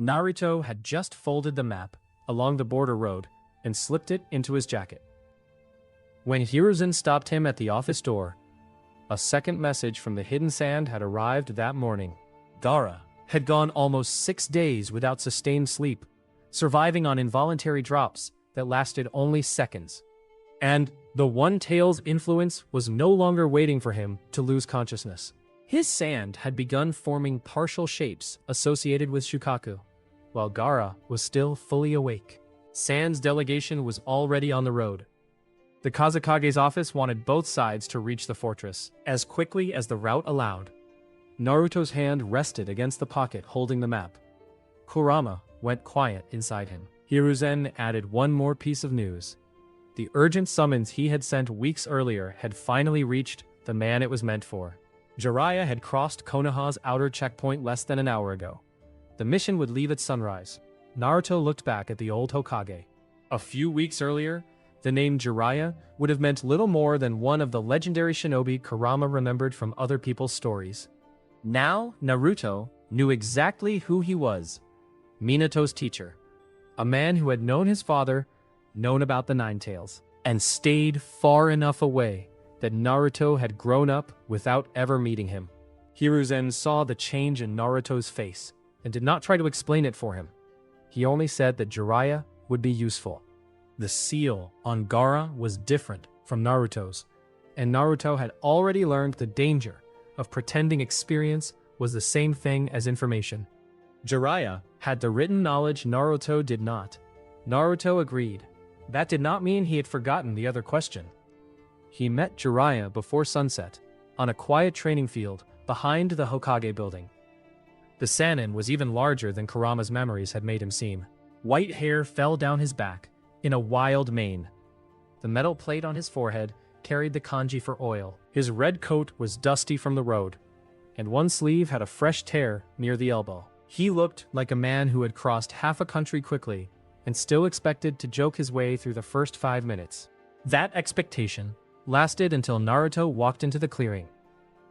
Naruto had just folded the map along the border road and slipped it into his jacket. When Hiruzen stopped him at the office door, a second message from the hidden sand had arrived that morning. Gaara had gone almost 6 days without sustained sleep, surviving on involuntary drops that lasted only seconds. And the One Tail's influence was no longer waiting for him to lose consciousness. His sand had begun forming partial shapes associated with Shukaku, while Gaara was still fully awake. Sand's delegation was already on the road. The Kazekage's office wanted both sides to reach the fortress as quickly as the route allowed. Naruto's hand rested against the pocket holding the map. Kurama went quiet inside him. Hiruzen added one more piece of news. The urgent summons he had sent weeks earlier had finally reached the man it was meant for. Jiraiya had crossed Konoha's outer checkpoint less than an hour ago. The mission would leave at sunrise. Naruto looked back at the old Hokage. A few weeks earlier, the name Jiraiya would have meant little more than one of the legendary shinobi Kurama remembered from other people's stories. Now, Naruto knew exactly who he was. Minato's teacher. A man who had known his father, known about the Nine Tails, and stayed far enough away that Naruto had grown up without ever meeting him. Hiruzen saw the change in Naruto's face and did not try to explain it for him. He only said that Jiraiya would be useful. The seal on Gaara was different from Naruto's, and Naruto had already learned the danger of pretending experience was the same thing as information. Jiraiya had the written knowledge Naruto did not. Naruto agreed. That did not mean he had forgotten the other question. He met Jiraiya before sunset, on a quiet training field behind the Hokage building. The Sannin was even larger than Kurama's memories had made him seem. White hair fell down his back in a wild mane. The metal plate on his forehead carried the kanji for oil. His red coat was dusty from the road, and one sleeve had a fresh tear near the elbow. He looked like a man who had crossed half a country quickly and still expected to joke his way through the first 5 minutes. That expectation lasted until Naruto walked into the clearing.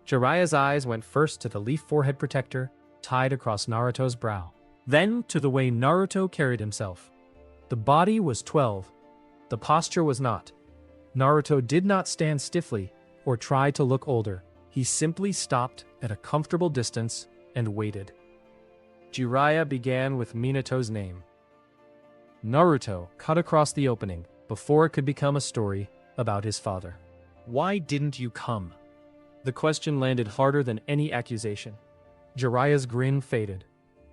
Jiraiya's eyes went first to the leaf forehead protector tied across Naruto's brow, then to the way Naruto carried himself. The body was 12. The posture was not. Naruto did not stand stiffly or try to look older. He simply stopped at a comfortable distance and waited. Jiraiya began with Minato's name. Naruto cut across the opening before it could become a story about his father. Why didn't you come? The question landed harder than any accusation. Jiraiya's grin faded.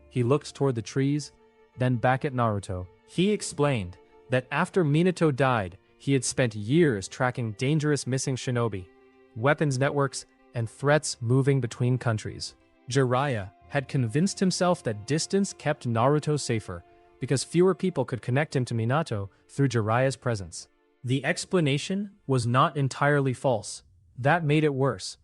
He looked toward the trees, then back at Naruto. He explained that after Minato died, he had spent years tracking dangerous missing shinobi, weapons networks, and threats moving between countries. Jiraiya had convinced himself that distance kept Naruto safer because fewer people could connect him to Minato through Jiraiya's presence. The explanation was not entirely false. That made it worse.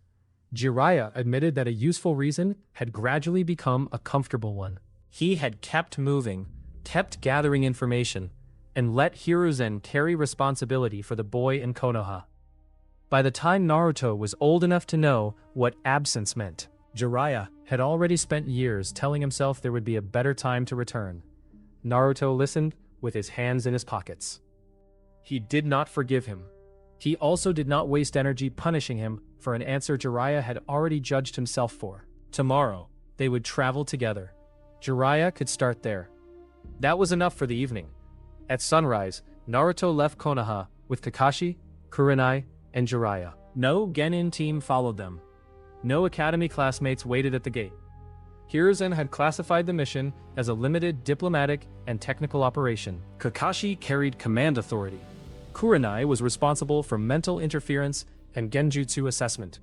Jiraiya admitted that a useful reason had gradually become a comfortable one. He had kept moving, kept gathering information, and let Hiruzen carry responsibility for the boy in Konoha. By the time Naruto was old enough to know what absence meant, Jiraiya had already spent years telling himself there would be a better time to return. Naruto listened with his hands in his pockets. He did not forgive him. He also did not waste energy punishing him for an answer Jiraiya had already judged himself for. Tomorrow, they would travel together. Jiraiya could start there. That was enough for the evening. At sunrise, Naruto left Konoha with Kakashi, Kurenai, and Jiraiya. No Genin team followed them. No academy classmates waited at the gate. Hiruzen had classified the mission as a limited diplomatic and technical operation. Kakashi carried command authority. Kurenai was responsible for mental interference and genjutsu assessment.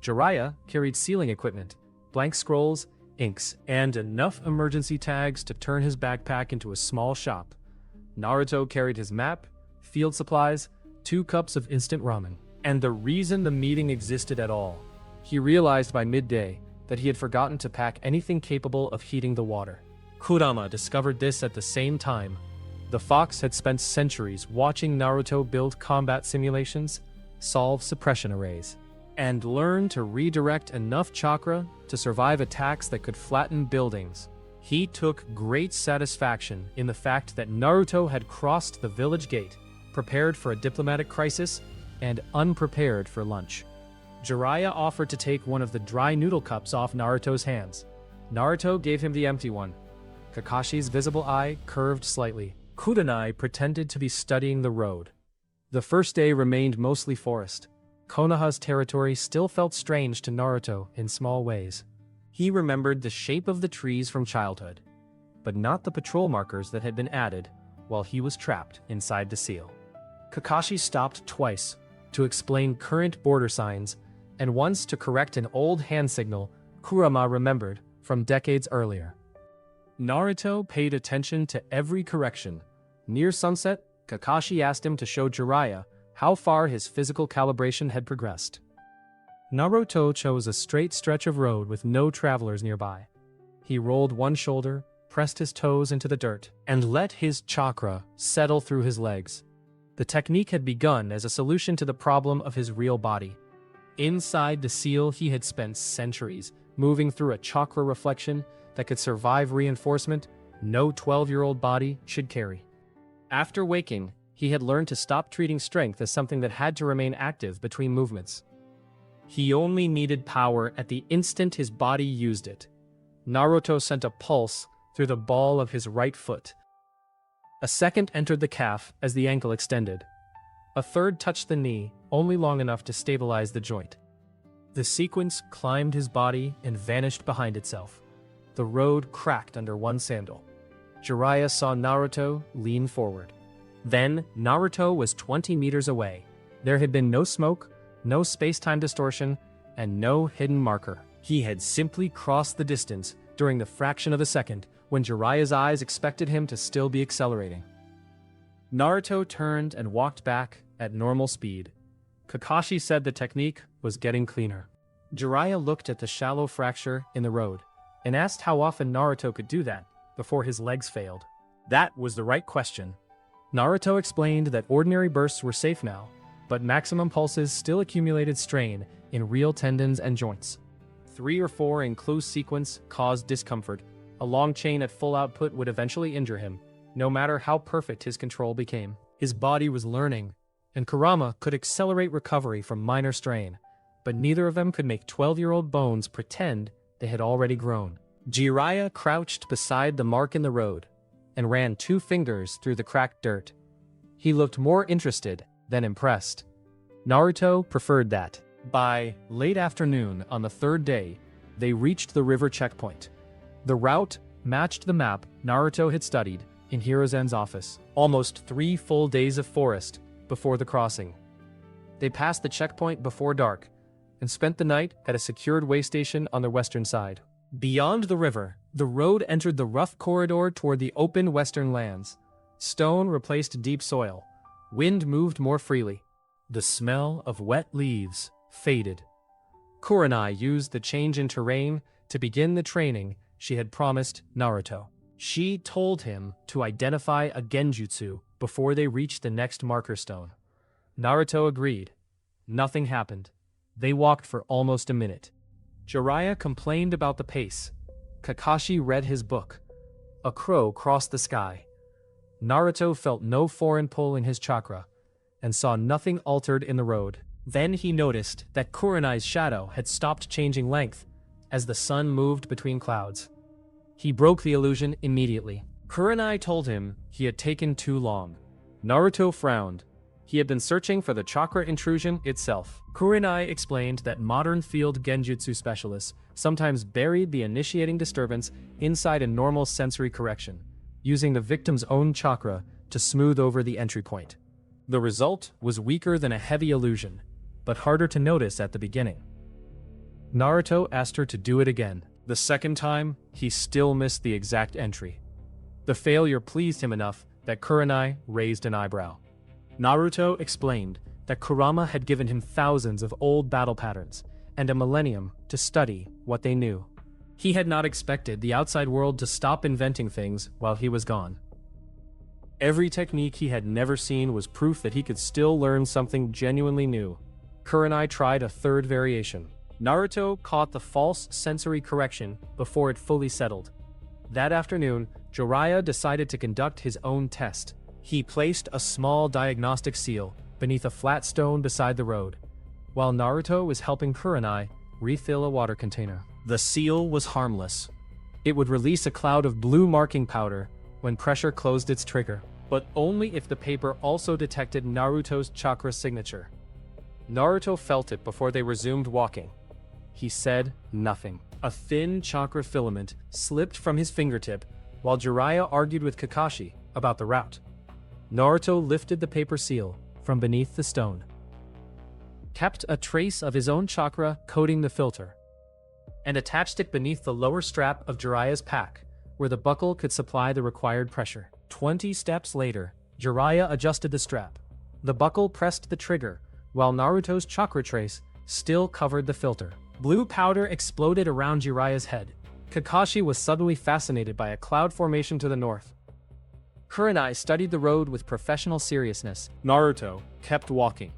Jiraiya carried sealing equipment, blank scrolls, inks, and enough emergency tags to turn his backpack into a small shop. Naruto carried his map, field supplies, 2 cups of instant ramen. And the reason the meeting existed at all. He realized by midday that he had forgotten to pack anything capable of heating the water. Kurama discovered this at the same time. The fox had spent centuries watching Naruto build combat simulations, solve suppression arrays, and learn to redirect enough chakra to survive attacks that could flatten buildings. He took great satisfaction in the fact that Naruto had crossed the village gate, prepared for a diplomatic crisis, and unprepared for lunch. Jiraiya offered to take one of the dry noodle cups off Naruto's hands. Naruto gave him the empty one. Kakashi's visible eye curved slightly. Kurenai pretended to be studying the road. The first day remained mostly forest. Konoha's territory still felt strange to Naruto in small ways. He remembered the shape of the trees from childhood, but not the patrol markers that had been added while he was trapped inside the seal. Kakashi stopped twice to explain current border signs and once to correct an old hand signal Kurama remembered from decades earlier. Naruto paid attention to every correction. Near sunset, Kakashi asked him to show Jiraiya how far his physical calibration had progressed. Naruto chose a straight stretch of road with no travelers nearby. He rolled one shoulder, pressed his toes into the dirt, and let his chakra settle through his legs. The technique had begun as a solution to the problem of his real body. Inside the seal, he had spent centuries moving through a chakra reflection that could survive reinforcement no 12-year-old body should carry. After waking, he had learned to stop treating strength as something that had to remain active between movements. He only needed power at the instant his body used it. Naruto sent a pulse through the ball of his right foot. A second entered the calf as the ankle extended. A third touched the knee, only long enough to stabilize the joint. The sequence climbed his body and vanished behind itself. The road cracked under one sandal. Jiraiya saw Naruto lean forward. Then, Naruto was 20 meters away. There had been no smoke, no space-time distortion, and no hidden marker. He had simply crossed the distance during the fraction of a second when Jiraiya's eyes expected him to still be accelerating. Naruto turned and walked back at normal speed. Kakashi said the technique was getting cleaner. Jiraiya looked at the shallow fracture in the road and asked how often Naruto could do that before his legs failed. That was the right question. Naruto explained that ordinary bursts were safe now, but maximum pulses still accumulated strain in real tendons and joints. 3 or 4 in close sequence caused discomfort. A long chain at full output would eventually injure him, no matter how perfect his control became. His body was learning, and Kurama could accelerate recovery from minor strain, but neither of them could make 12-year-old bones pretend they had already grown. Jiraiya crouched beside the mark in the road and ran 2 fingers through the cracked dirt. He looked more interested than impressed. Naruto preferred that. By late afternoon on the 3rd day, they reached the river checkpoint. The route matched the map Naruto had studied in Hiruzen's office. Almost 3 full days of forest before the crossing. They passed the checkpoint before dark and spent the night at a secured way station on the western side. Beyond the river, the road entered the rough corridor toward the open western lands. Stone replaced deep soil. Wind moved more freely. The smell of wet leaves faded. Kurenai used the change in terrain to begin the training she had promised Naruto. She told him to identify a genjutsu before they reached the next marker stone. Naruto agreed. Nothing happened. They walked for almost a minute. Jiraiya complained about the pace. Kakashi read his book. A crow crossed the sky. Naruto felt no foreign pull in his chakra and saw nothing altered in the road. Then he noticed that Kurenai's shadow had stopped changing length as the sun moved between clouds. He broke the illusion immediately. Kurenai told him he had taken too long. Naruto frowned. He had been searching for the chakra intrusion itself. Kurenai explained that modern field genjutsu specialists sometimes buried the initiating disturbance inside a normal sensory correction, using the victim's own chakra to smooth over the entry point. The result was weaker than a heavy illusion, but harder to notice at the beginning. Naruto asked her to do it again. The second time, he still missed the exact entry. The failure pleased him enough that Kurenai raised an eyebrow. Naruto explained that Kurama had given him thousands of old battle patterns and a millennium to study what they knew. He had not expected the outside world to stop inventing things while he was gone. Every technique he had never seen was proof that he could still learn something genuinely new. Kurenai tried a third variation. Naruto caught the false sensory correction before it fully settled. That afternoon, Jiraiya decided to conduct his own test. He placed a small diagnostic seal beneath a flat stone beside the road, while Naruto was helping Kurenai refill a water container. The seal was harmless. It would release a cloud of blue marking powder when pressure closed its trigger, but only if the paper also detected Naruto's chakra signature. Naruto felt it before they resumed walking. He said nothing. A thin chakra filament slipped from his fingertip while Jiraiya argued with Kakashi about the route. Naruto lifted the paper seal from beneath the stone, kept a trace of his own chakra coating the filter, and attached it beneath the lower strap of Jiraiya's pack, where the buckle could supply the required pressure. 20 steps later, Jiraiya adjusted the strap. The buckle pressed the trigger, while Naruto's chakra trace still covered the filter. Blue powder exploded around Jiraiya's head. Kakashi was suddenly fascinated by a cloud formation to the north. Kurenai studied the road with professional seriousness. Naruto kept walking.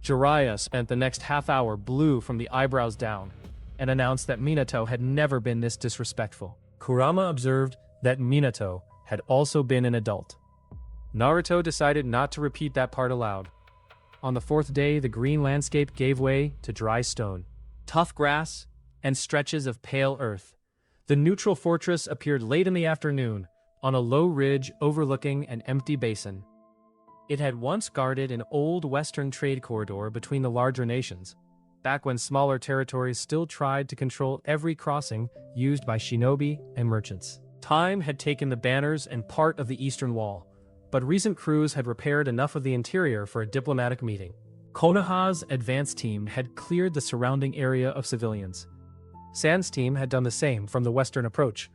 Jiraiya spent the next half hour blue from the eyebrows down and announced that Minato had never been this disrespectful. Kurama observed that Minato had also been an adult. Naruto decided not to repeat that part aloud. On the fourth day, the green landscape gave way to dry stone, tough grass, and stretches of pale earth. The neutral fortress appeared late in the afternoon on a low ridge overlooking an empty basin. It had once guarded an old western trade corridor between the larger nations, back when smaller territories still tried to control every crossing used by shinobi and merchants. Time had taken the banners and part of the eastern wall, but recent crews had repaired enough of the interior for a diplomatic meeting. Konoha's advance team had cleared the surrounding area of civilians. Sand's team had done the same from the western approach.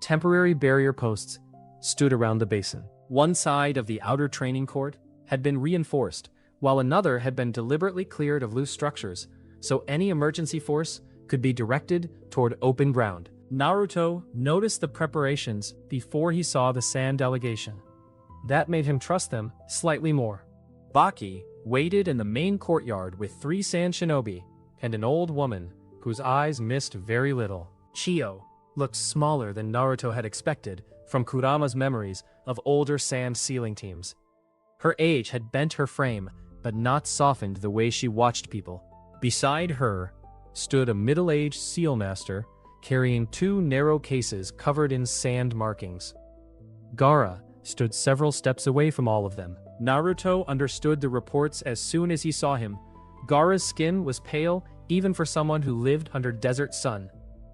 Temporary barrier posts stood around the basin. One side of the outer training court had been reinforced, while another had been deliberately cleared of loose structures, so any emergency force could be directed toward open ground. Naruto noticed the preparations before he saw the Sand delegation. That made him trust them slightly more. Baki waited in the main courtyard with 3 Sand shinobi and an old woman whose eyes missed very little. Chiyo looked smaller than Naruto had expected from Kurama's memories of older Sand sealing teams. Her age had bent her frame, but not softened the way she watched people. Beside her stood a middle-aged seal master carrying 2 narrow cases covered in sand markings. Gaara stood several steps away from all of them. Naruto understood the reports as soon as he saw him. Gaara's skin was pale even for someone who lived under desert sun.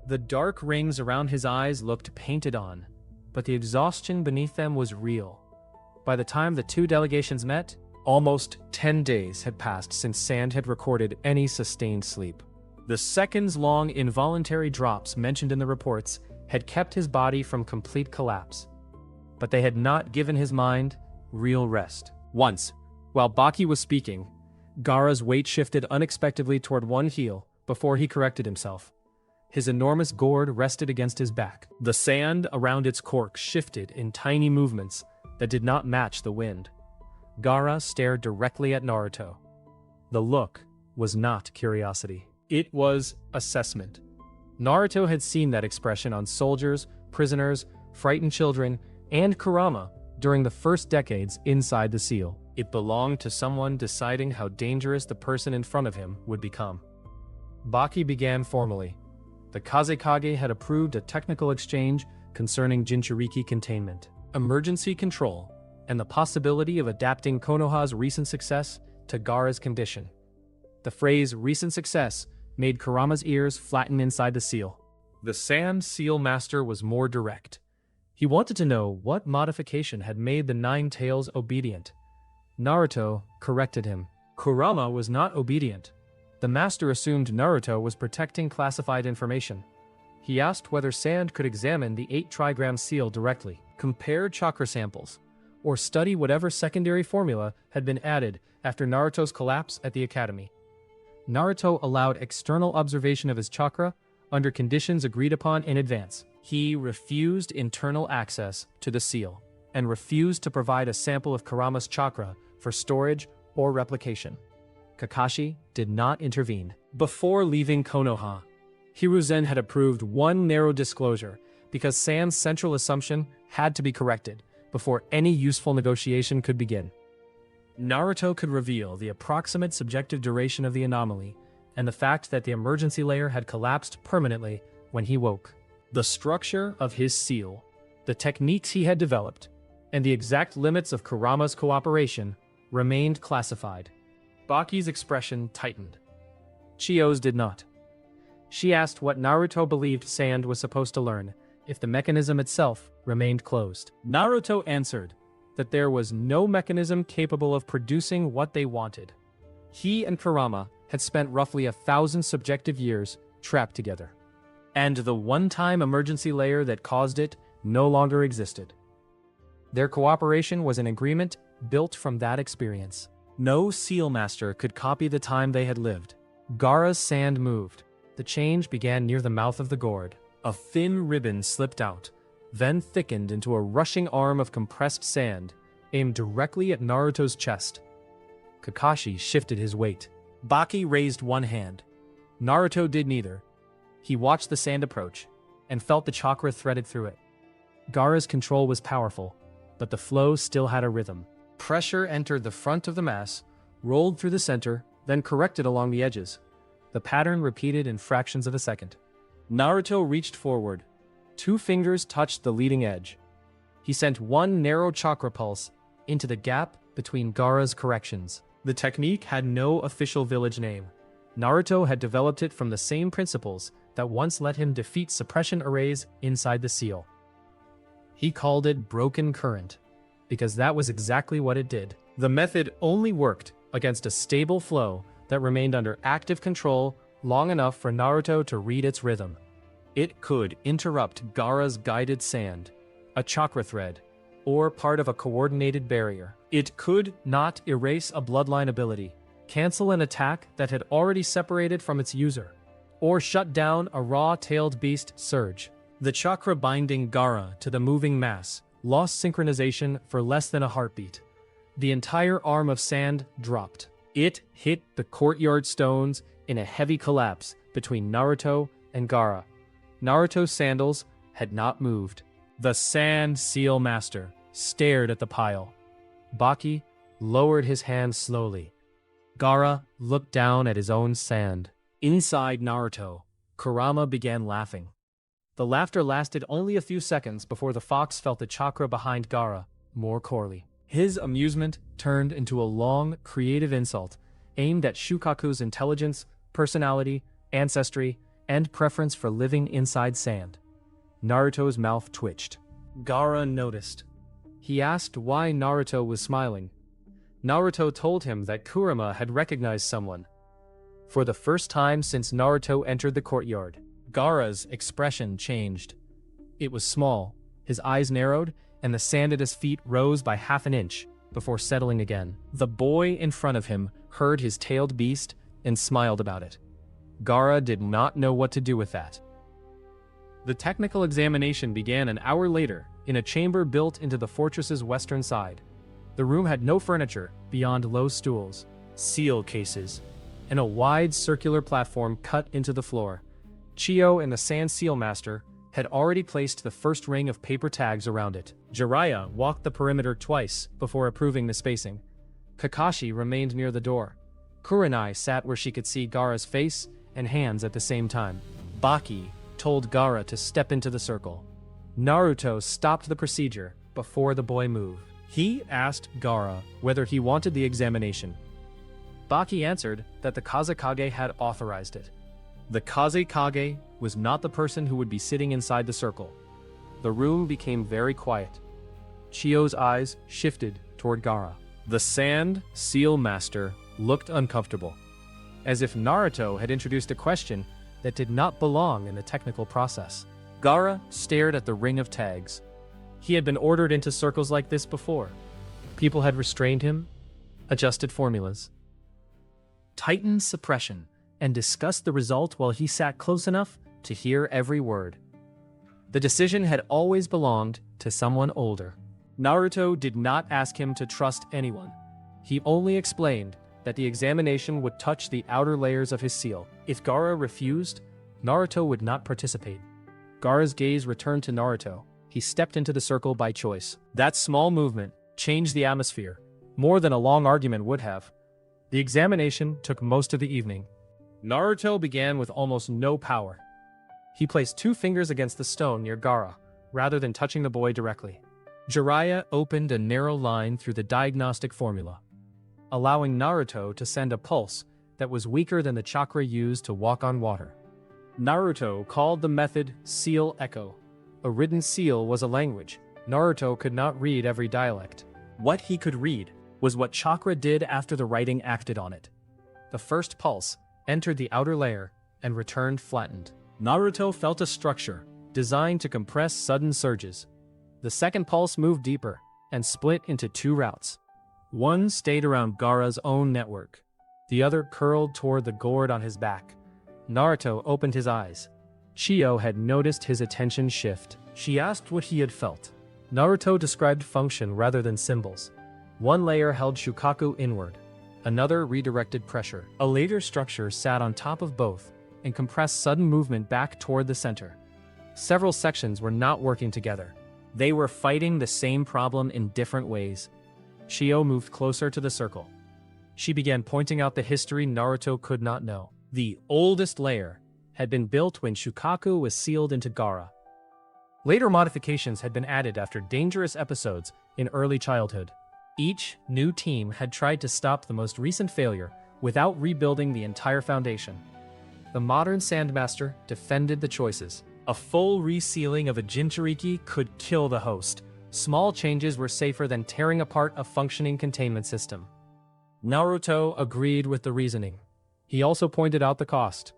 The dark rings around his eyes looked painted on, but the exhaustion beneath them was real. By the time the 2 delegations met, almost 10 days had passed since Sand had recorded any sustained sleep. The seconds-long involuntary drops mentioned in the reports had kept his body from complete collapse, but they had not given his mind real rest. Once, while Baki was speaking, Gaara's weight shifted unexpectedly toward one heel before he corrected himself. His enormous gourd rested against his back. The sand around its cork shifted in tiny movements that did not match the wind. Gaara stared directly at Naruto. The look was not curiosity. It was assessment. Naruto had seen that expression on soldiers, prisoners, frightened children, and Kurama during the first decades inside the seal. It belonged to someone deciding how dangerous the person in front of him would become. Baki began formally. The Kazekage had approved a technical exchange concerning Jinchuriki containment, emergency control, and the possibility of adapting Konoha's recent success to Gaara's condition. The phrase recent success made Kurama's ears flatten inside the seal. The Sand Seal Master was more direct. He wanted to know what modification had made the 9 tails obedient. Naruto corrected him. Kurama was not obedient. The master assumed Naruto was protecting classified information. He asked whether Sand could examine the 8 trigram seal directly, compare chakra samples, or study whatever secondary formula had been added after Naruto's collapse at the academy. Naruto allowed external observation of his chakra under conditions agreed upon in advance. He refused internal access to the seal, and refused to provide a sample of Kurama's chakra for storage or replication. Kakashi did not intervene. Before leaving Konoha, Hiruzen had approved one narrow disclosure because Sand's central assumption had to be corrected before any useful negotiation could begin. Naruto could reveal the approximate subjective duration of the anomaly and the fact that the emergency layer had collapsed permanently when he woke. The structure of his seal, the techniques he had developed, and the exact limits of Kurama's cooperation remained classified. Baki's expression tightened. Chiyo's did not. She asked what Naruto believed Sand was supposed to learn if the mechanism itself remained closed. Naruto answered that there was no mechanism capable of producing what they wanted. He and Kurama had spent roughly 1,000 subjective years trapped together, and the one-time emergency layer that caused it no longer existed. Their cooperation was an agreement built from that experience. No seal master could copy the time they had lived. Gaara's sand moved. The change began near the mouth of the gourd. A thin ribbon slipped out, then thickened into a rushing arm of compressed sand, aimed directly at Naruto's chest. Kakashi shifted his weight. Baki raised one hand. Naruto did neither. He watched the sand approach, and felt the chakra threaded through it. Gaara's control was powerful, but the flow still had a rhythm. Pressure entered the front of the mass, rolled through the center, then corrected along the edges. The pattern repeated in fractions of a second. Naruto reached forward. 2 fingers touched the leading edge. He sent one narrow chakra pulse into the gap between Gaara's corrections. The technique had no official village name. Naruto had developed it from the same principles that once let him defeat suppression arrays inside the seal. He called it broken current, because that was exactly what it did. The method only worked against a stable flow that remained under active control long enough for Naruto to read its rhythm. It could interrupt Gaara's guided sand, a chakra thread, or part of a coordinated barrier. It could not erase a bloodline ability, cancel an attack that had already separated from its user, or shut down a raw-tailed beast surge. The chakra binding Gaara to the moving mass lost synchronization for less than a heartbeat. The entire arm of sand dropped. It hit the courtyard stones in a heavy collapse between Naruto and Gaara. Naruto's sandals had not moved. The Sand Seal Master stared at the pile. Baki lowered his hand slowly. Gaara looked down at his own sand. Inside Naruto, Kurama began laughing. The laughter lasted only a few seconds before the fox felt the chakra behind Gaara more corely. His amusement turned into a long, creative insult aimed at Shukaku's intelligence, personality, ancestry, and preference for living inside sand. Naruto's mouth twitched. Gaara noticed. He asked why Naruto was smiling. Naruto told him that Kurama had recognized someone. For the first time since Naruto entered the courtyard, Gaara's expression changed. It was small, his eyes narrowed, and the sand at his feet rose by half an inch before settling again. The boy in front of him heard his tailed beast and smiled about it. Gaara did not know what to do with that. The technical examination began an hour later in a chamber built into the fortress's western side. The room had no furniture beyond low stools, seal cases, and a wide circular platform cut into the floor. Chiyo and the Sand Seal Master had already placed the first ring of paper tags around it. Jiraiya walked the perimeter twice before approving the spacing. Kakashi remained near the door. Kurenai sat where she could see Gaara's face and hands at the same time. Baki told Gaara to step into the circle. Naruto stopped the procedure before the boy moved. He asked Gaara whether he wanted the examination. Baki answered that the Kazekage had authorized it. The Kazekage was not the person who would be sitting inside the circle. The room became very quiet. Chiyo's eyes shifted toward Gaara. The Sand Seal Master looked uncomfortable, as if Naruto had introduced a question that did not belong in the technical process. Gaara stared at the ring of tags. He had been ordered into circles like this before. People had restrained him, adjusted formulas, tightened suppression, and discussed the result while he sat close enough to hear every word. The decision had always belonged to someone older. Naruto did not ask him to trust anyone. He only explained that the examination would touch the outer layers of his seal. If Gaara refused, Naruto would not participate. Gaara's gaze returned to Naruto. He stepped into the circle by choice. That small movement changed the atmosphere, more than a long argument would have. The examination took most of the evening. Naruto began with almost no power. He placed 2 fingers against the stone near Gaara, rather than touching the boy directly. Jiraiya opened a narrow line through the diagnostic formula, allowing Naruto to send a pulse that was weaker than the chakra used to walk on water. Naruto called the method Seal Echo. A written seal was a language. Naruto could not read every dialect. What he could read was what chakra did after the writing acted on it. The first pulse entered the outer layer and returned flattened. Naruto felt a structure designed to compress sudden surges. The second pulse moved deeper and split into 2 routes. One stayed around Gaara's own network. The other curled toward the gourd on his back. Naruto opened his eyes. Chiyo had noticed his attention shift. She asked what he had felt. Naruto described function rather than symbols. One layer held Shukaku inward. Another redirected pressure. A later structure sat on top of both and compressed sudden movement back toward the center. Several sections were not working together. They were fighting the same problem in different ways. Chiyo moved closer to the circle. She began pointing out the history Naruto could not know. The oldest layer had been built when Shukaku was sealed into Gaara. Later modifications had been added after dangerous episodes in early childhood. Each new team had tried to stop the most recent failure without rebuilding the entire foundation. The modern Sandmaster defended the choices. A full resealing of a Jinchuriki could kill the host. Small changes were safer than tearing apart a functioning containment system. Naruto agreed with the reasoning. He also pointed out the cost.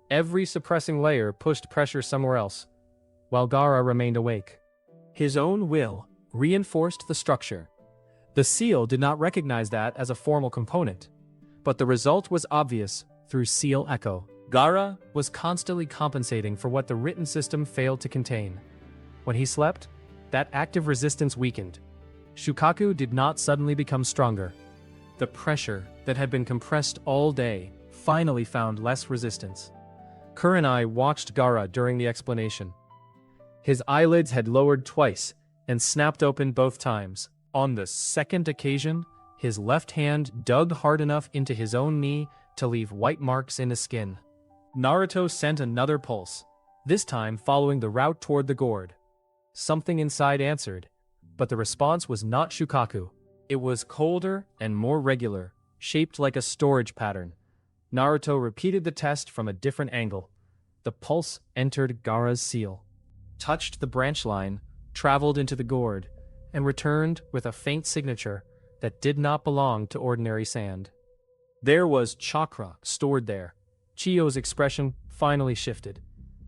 Every suppressing layer pushed pressure somewhere else, while Gaara remained awake. His own will reinforced the structure. The seal did not recognize that as a formal component, but the result was obvious through seal echo. Gaara was constantly compensating for what the written system failed to contain. When he slept, that active resistance weakened. Shukaku did not suddenly become stronger. The pressure that had been compressed all day finally found less resistance. Kurenai watched Gaara during the explanation. His eyelids had lowered twice and snapped open both times. On the second occasion, his left hand dug hard enough into his own knee to leave white marks in his skin. Naruto sent another pulse, this time following the route toward the gourd. Something inside answered, but the response was not Shukaku. It was colder and more regular, shaped like a storage pattern. Naruto repeated the test from a different angle. The pulse entered Gaara's seal, touched the branch line, traveled into the gourd, and returned with a faint signature that did not belong to ordinary sand. There was chakra stored there. Chiyo's expression finally shifted.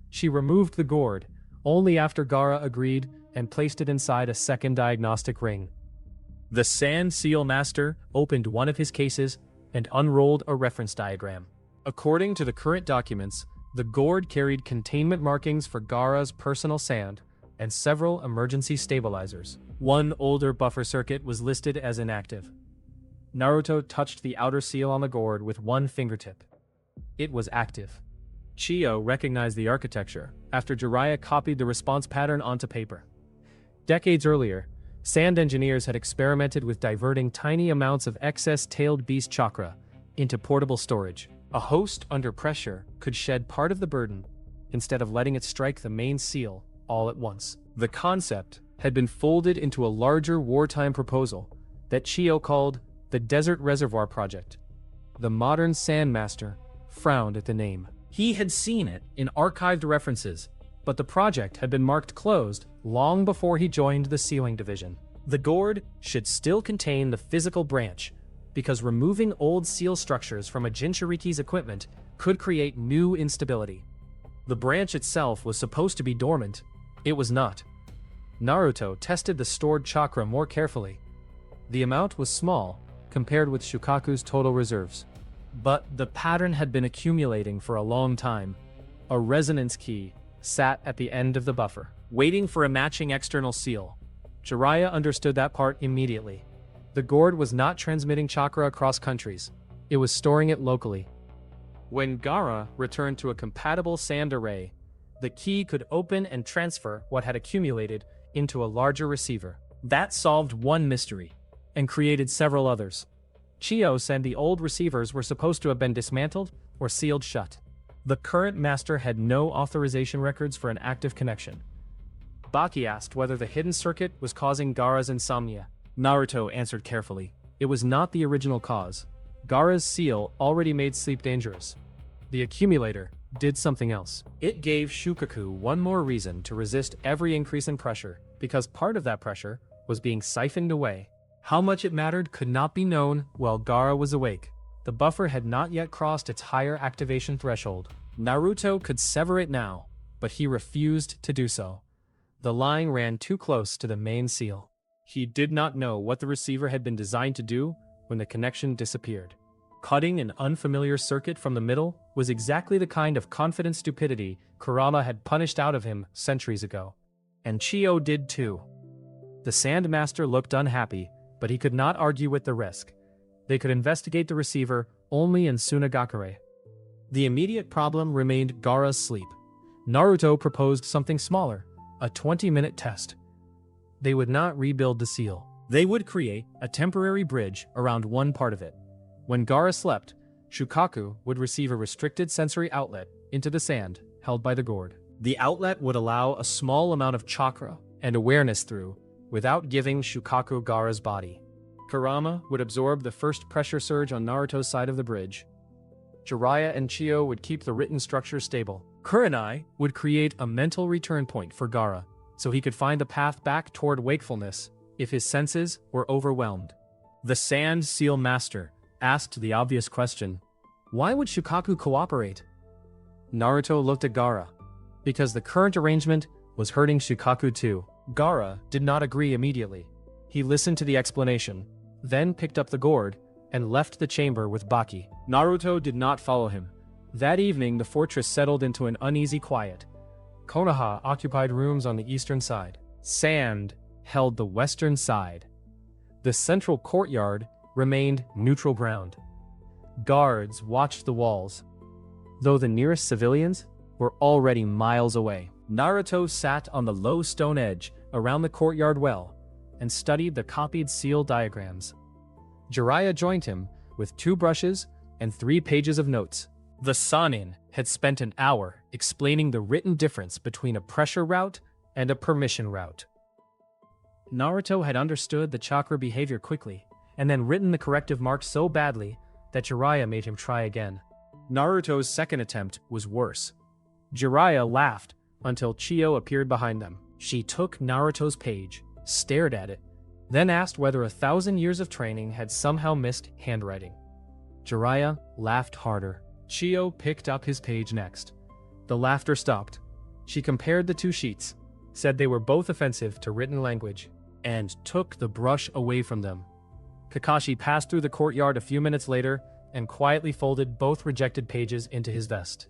She removed the gourd, only after Gaara agreed, and placed it inside a second diagnostic ring. The Sand Seal Master opened one of his cases and unrolled a reference diagram. According to the current documents, the gourd carried containment markings for Gaara's personal sand and several emergency stabilizers. One older buffer circuit was listed as inactive. Naruto touched the outer seal on the gourd with one fingertip. It was active. Chiyo recognized the architecture after Jiraiya copied the response pattern onto paper. Decades earlier, sand engineers had experimented with diverting tiny amounts of excess tailed beast chakra into portable storage. A host under pressure could shed part of the burden instead of letting it strike the main seal all at once. The concept had been folded into a larger wartime proposal that Chiyo called the Desert Reservoir Project. The modern Sandmaster frowned at the name. He had seen it in archived references, but the project had been marked closed long before he joined the sealing division. The gourd should still contain the physical branch, because removing old seal structures from a Jinchuriki's equipment could create new instability. The branch itself was supposed to be dormant. It was not. Naruto tested the stored chakra more carefully. The amount was small compared with Shukaku's total reserves. But the pattern had been accumulating for a long time. A resonance key sat at the end of the buffer, waiting for a matching external seal. Jiraiya understood that part immediately. The gourd was not transmitting chakra across countries. It was storing it locally. When Gaara returned to a compatible sand array, The key could open and transfer what had accumulated into a larger receiver. That solved one mystery and created several others. Chiyo said the old receivers were supposed to have been dismantled or sealed shut. The current master had no authorization records for an active connection. Baki asked whether the hidden circuit was causing Gaara's insomnia. Naruto answered carefully. It was not the original cause. Gaara's seal already made sleep dangerous. The accumulator did something else. It gave Shukaku one more reason to resist every increase in pressure, because part of that pressure was being siphoned away. How much it mattered could not be known while Gaara was awake. The buffer had not yet crossed its higher activation threshold. Naruto could sever it now, but he refused to do so. The line ran too close to the main seal. He did not know what the receiver had been designed to do when the connection disappeared. Cutting an unfamiliar circuit from the middle was exactly the kind of confident stupidity Kurama had punished out of him centuries ago. And Chiyo did too. The Sandmaster looked unhappy, but he could not argue with the risk. They could investigate the receiver only in Sunagakure. The immediate problem remained Gaara's sleep. Naruto proposed something smaller, a 20-minute test. They would not rebuild the seal. They would create a temporary bridge around one part of it. When Gaara slept, Shukaku would receive a restricted sensory outlet into the sand held by the gourd. The outlet would allow a small amount of chakra and awareness through, without giving Shukaku Gaara's body. Kurama would absorb the first pressure surge on Naruto's side of the bridge. Jiraiya and Chiyo would keep the written structure stable. Kurenai would create a mental return point for Gaara, so he could find the path back toward wakefulness if his senses were overwhelmed. The Sand Seal Master asked the obvious question, why would Shukaku cooperate? Naruto looked at Gaara. Because the current arrangement was hurting Shukaku too. Gaara did not agree immediately. He listened to the explanation, then picked up the gourd and left the chamber with Baki. Naruto did not follow him. That evening, the fortress settled into an uneasy quiet. Konoha occupied rooms on the eastern side. Sand held the western side. The central courtyard remained neutral ground. Guards watched the walls, though the nearest civilians were already miles away. Naruto sat on the low stone edge around the courtyard well and studied the copied seal diagrams. Jiraiya joined him with 2 brushes and 3 pages of notes. The Sannin had spent an hour explaining the written difference between a pressure route and a permission route. Naruto had understood the chakra behavior quickly, and then written the corrective marks so badly that Jiraiya made him try again. Naruto's second attempt was worse. Jiraiya laughed until Chiyo appeared behind them. She took Naruto's page, stared at it, then asked whether 1,000 years of training had somehow missed handwriting. Jiraiya laughed harder. Chiyo picked up his page next. The laughter stopped. She compared the 2 sheets, said they were both offensive to written language, and took the brush away from them. Kakashi passed through the courtyard a few minutes later and quietly folded both rejected pages into his vest.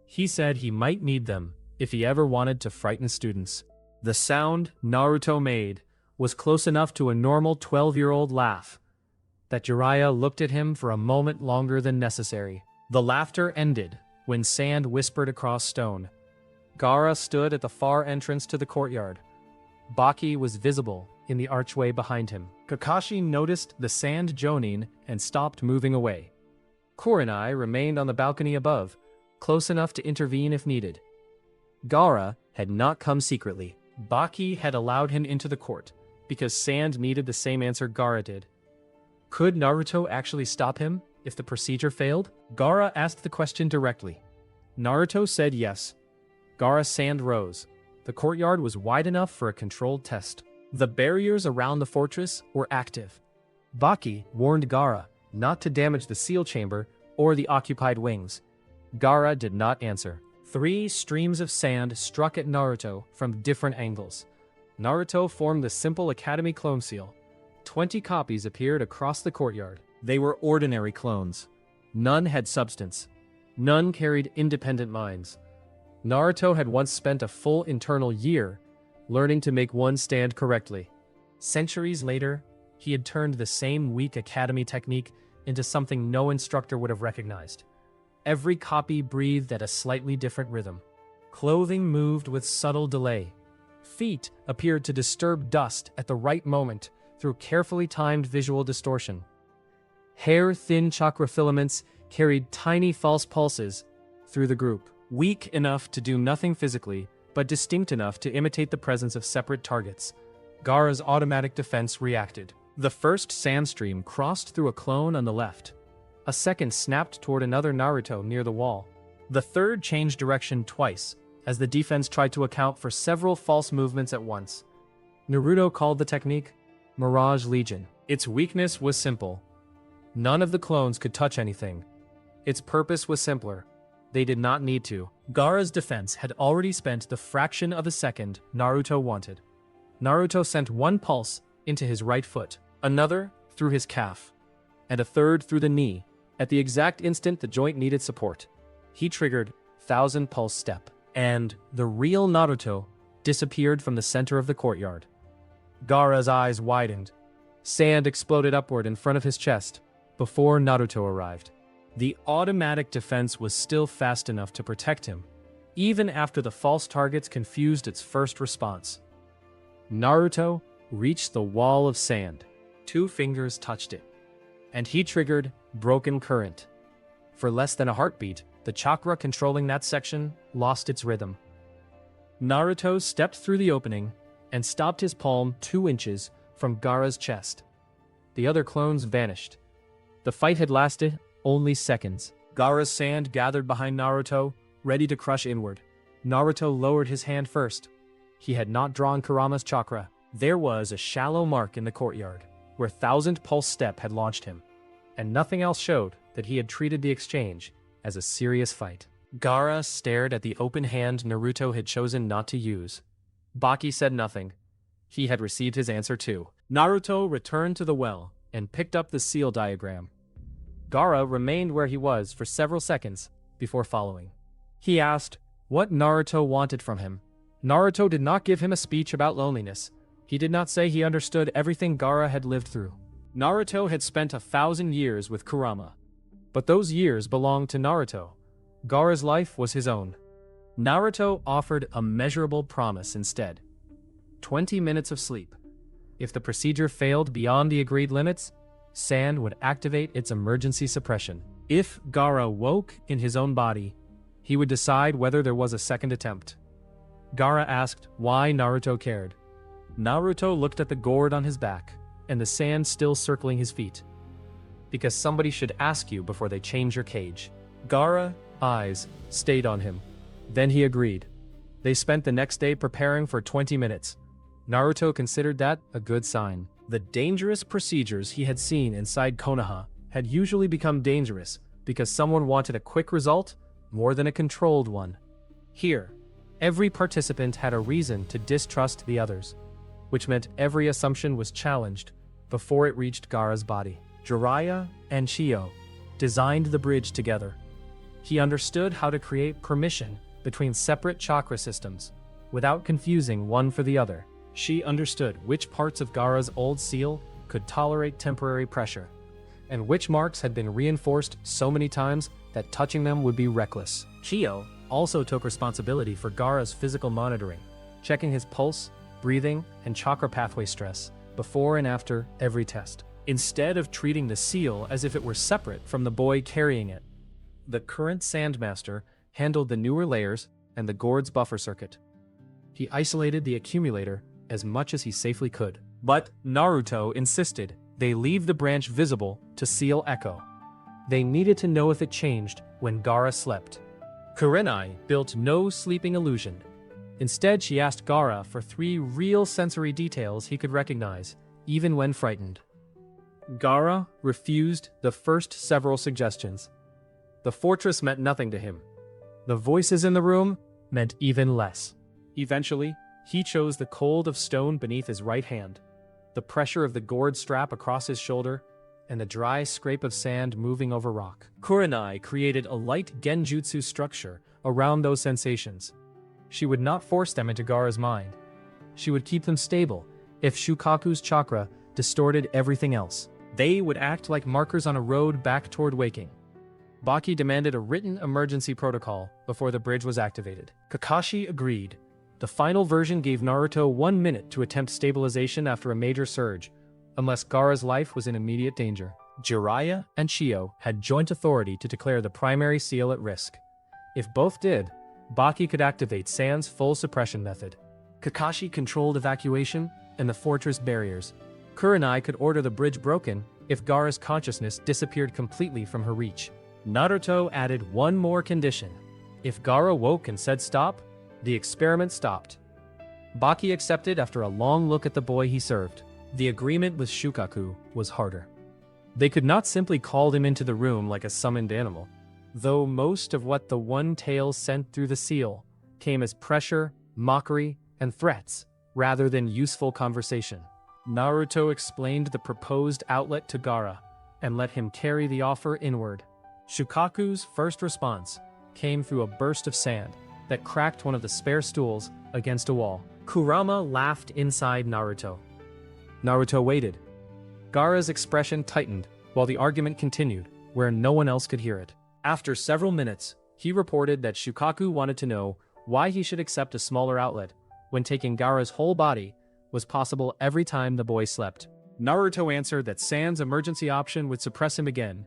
He said he might need them if he ever wanted to frighten students. The sound Naruto made was close enough to a normal 12-year-old laugh that Jiraiya looked at him for a moment longer than necessary. The laughter ended when sand whispered across stone. Gaara stood at the far entrance to the courtyard. Baki was visible in the archway behind him. Kakashi noticed the sand jonin and stopped moving away. Kurenai remained on the balcony above, close enough to intervene if needed. Gaara had not come secretly. Baki had allowed him into the court, because Sand needed the same answer Gaara did. Could Naruto actually stop him if the procedure failed? Gaara asked the question directly. Naruto said yes. Gaara's Sand rose. The courtyard was wide enough for a controlled test. The barriers around the fortress were active. Baki warned Gaara not to damage the seal chamber or the occupied wings. Gaara did not answer. 3 streams of sand struck at Naruto from different angles. Naruto formed the simple Academy clone seal. 20 copies appeared across the courtyard. They were ordinary clones. None had substance. None carried independent minds. Naruto had once spent a full internal year learning to make one stand correctly. Centuries later, he had turned the same weak Academy technique into something no instructor would have recognized. Every copy breathed at a slightly different rhythm. Clothing moved with subtle delay. Feet appeared to disturb dust at the right moment through carefully timed visual distortion. Hair-thin chakra filaments carried tiny false pulses through the group, weak enough to do nothing physically, but distinct enough to imitate the presence of separate targets. Gaara's automatic defense reacted. The first sand stream crossed through a clone on the left. A second snapped toward another Naruto near the wall. The third changed direction twice, as the defense tried to account for several false movements at once. Naruto called the technique Mirage Legion. Its weakness was simple. None of the clones could touch anything. Its purpose was simpler. They did not need to. Gaara's defense had already spent the fraction of a second Naruto wanted. Naruto sent one pulse into his right foot, another through his calf, and a third through the knee, at the exact instant the joint needed support. He triggered 1,000 pulse step, and the real Naruto disappeared from the center of the courtyard. Gaara's eyes widened. Sand exploded upward in front of his chest before Naruto arrived. The automatic defense was still fast enough to protect him, even after the false targets confused its first response. Naruto reached the wall of sand. 2 fingers touched it, and he triggered Broken Current. For less than a heartbeat, the chakra controlling that section lost its rhythm. Naruto stepped through the opening and stopped his palm 2 inches from Gaara's chest. The other clones vanished. The fight had lasted only seconds. Gaara's sand gathered behind Naruto, ready to crush inward. Naruto lowered his hand first. He had not drawn Kurama's chakra. There was a shallow mark in the courtyard, where 1,000 pulse step had launched him, and nothing else showed that he had treated the exchange as a serious fight. Gaara stared at the open hand Naruto had chosen not to use. Baki said nothing. He had received his answer too. Naruto returned to the well and picked up the seal diagram. Gaara remained where he was for several seconds before following. He asked what Naruto wanted from him. Naruto did not give him a speech about loneliness. He did not say he understood everything Gaara had lived through. Naruto had spent 1,000 years with Kurama, but those years belonged to Naruto. Gaara's life was his own. Naruto offered a measurable promise instead. 20 minutes of sleep. If the procedure failed beyond the agreed limits, Sand would activate its emergency suppression. If Gaara woke in his own body, he would decide whether there was a second attempt. Gaara asked why Naruto cared. Naruto looked at the gourd on his back and the sand still circling his feet. Because somebody should ask you before they change your cage. Gaara's eyes stayed on him. Then he agreed. They spent the next day preparing for 20 minutes. Naruto considered that a good sign. The dangerous procedures he had seen inside Konoha had usually become dangerous because someone wanted a quick result more than a controlled one. Here, every participant had a reason to distrust the others, which meant every assumption was challenged before it reached Gaara's body. Jiraiya and Chiyo designed the bridge together. He understood how to create permission between separate chakra systems without confusing one for the other. She understood which parts of Gaara's old seal could tolerate temporary pressure, and which marks had been reinforced so many times that touching them would be reckless. Chiyo also took responsibility for Gaara's physical monitoring, checking his pulse, breathing, and chakra pathway stress before and after every test. Instead of treating the seal as if it were separate from the boy carrying it, the current Sandmaster handled the newer layers and the gourd's buffer circuit. He isolated the accumulator as much as he safely could. But Naruto insisted they leave the branch visible to seal Echo. They needed to know if it changed when Gaara slept. Kurenai built no sleeping illusion. Instead, she asked Gaara for 3 real sensory details he could recognize, even when frightened. Gaara refused the first several suggestions. The fortress meant nothing to him. The voices in the room meant even less. Eventually, he chose the cold of stone beneath his right hand, the pressure of the gourd strap across his shoulder, and the dry scrape of sand moving over rock. Kurenai created a light genjutsu structure around those sensations. She would not force them into Gaara's mind. She would keep them stable if Shukaku's chakra distorted everything else. They would act like markers on a road back toward waking. Baki demanded a written emergency protocol before the bridge was activated. Kakashi agreed. The final version gave Naruto 1 minute to attempt stabilization after a major surge, unless Gaara's life was in immediate danger. Jiraiya and Chiyo had joint authority to declare the primary seal at risk. If both did, Baki could activate Sand's full suppression method. Kakashi controlled evacuation and the fortress barriers. Kurenai could order the bridge broken if Gaara's consciousness disappeared completely from her reach. Naruto added one more condition. If Gaara woke and said stop, the experiment stopped. Baki accepted after a long look at the boy he served. The agreement with Shukaku was harder. They could not simply call him into the room like a summoned animal, though most of what the One Tail sent through the seal came as pressure, mockery, and threats, rather than useful conversation. Naruto explained the proposed outlet to Gaara and let him carry the offer inward. Shukaku's first response came through a burst of sand that cracked one of the spare stools against a wall. Kurama laughed inside Naruto. Naruto waited. Gaara's expression tightened while the argument continued, where no one else could hear it. After several minutes, he reported that Shukaku wanted to know why he should accept a smaller outlet when taking Gaara's whole body was possible every time the boy slept. Naruto answered that Sand's emergency option would suppress him again,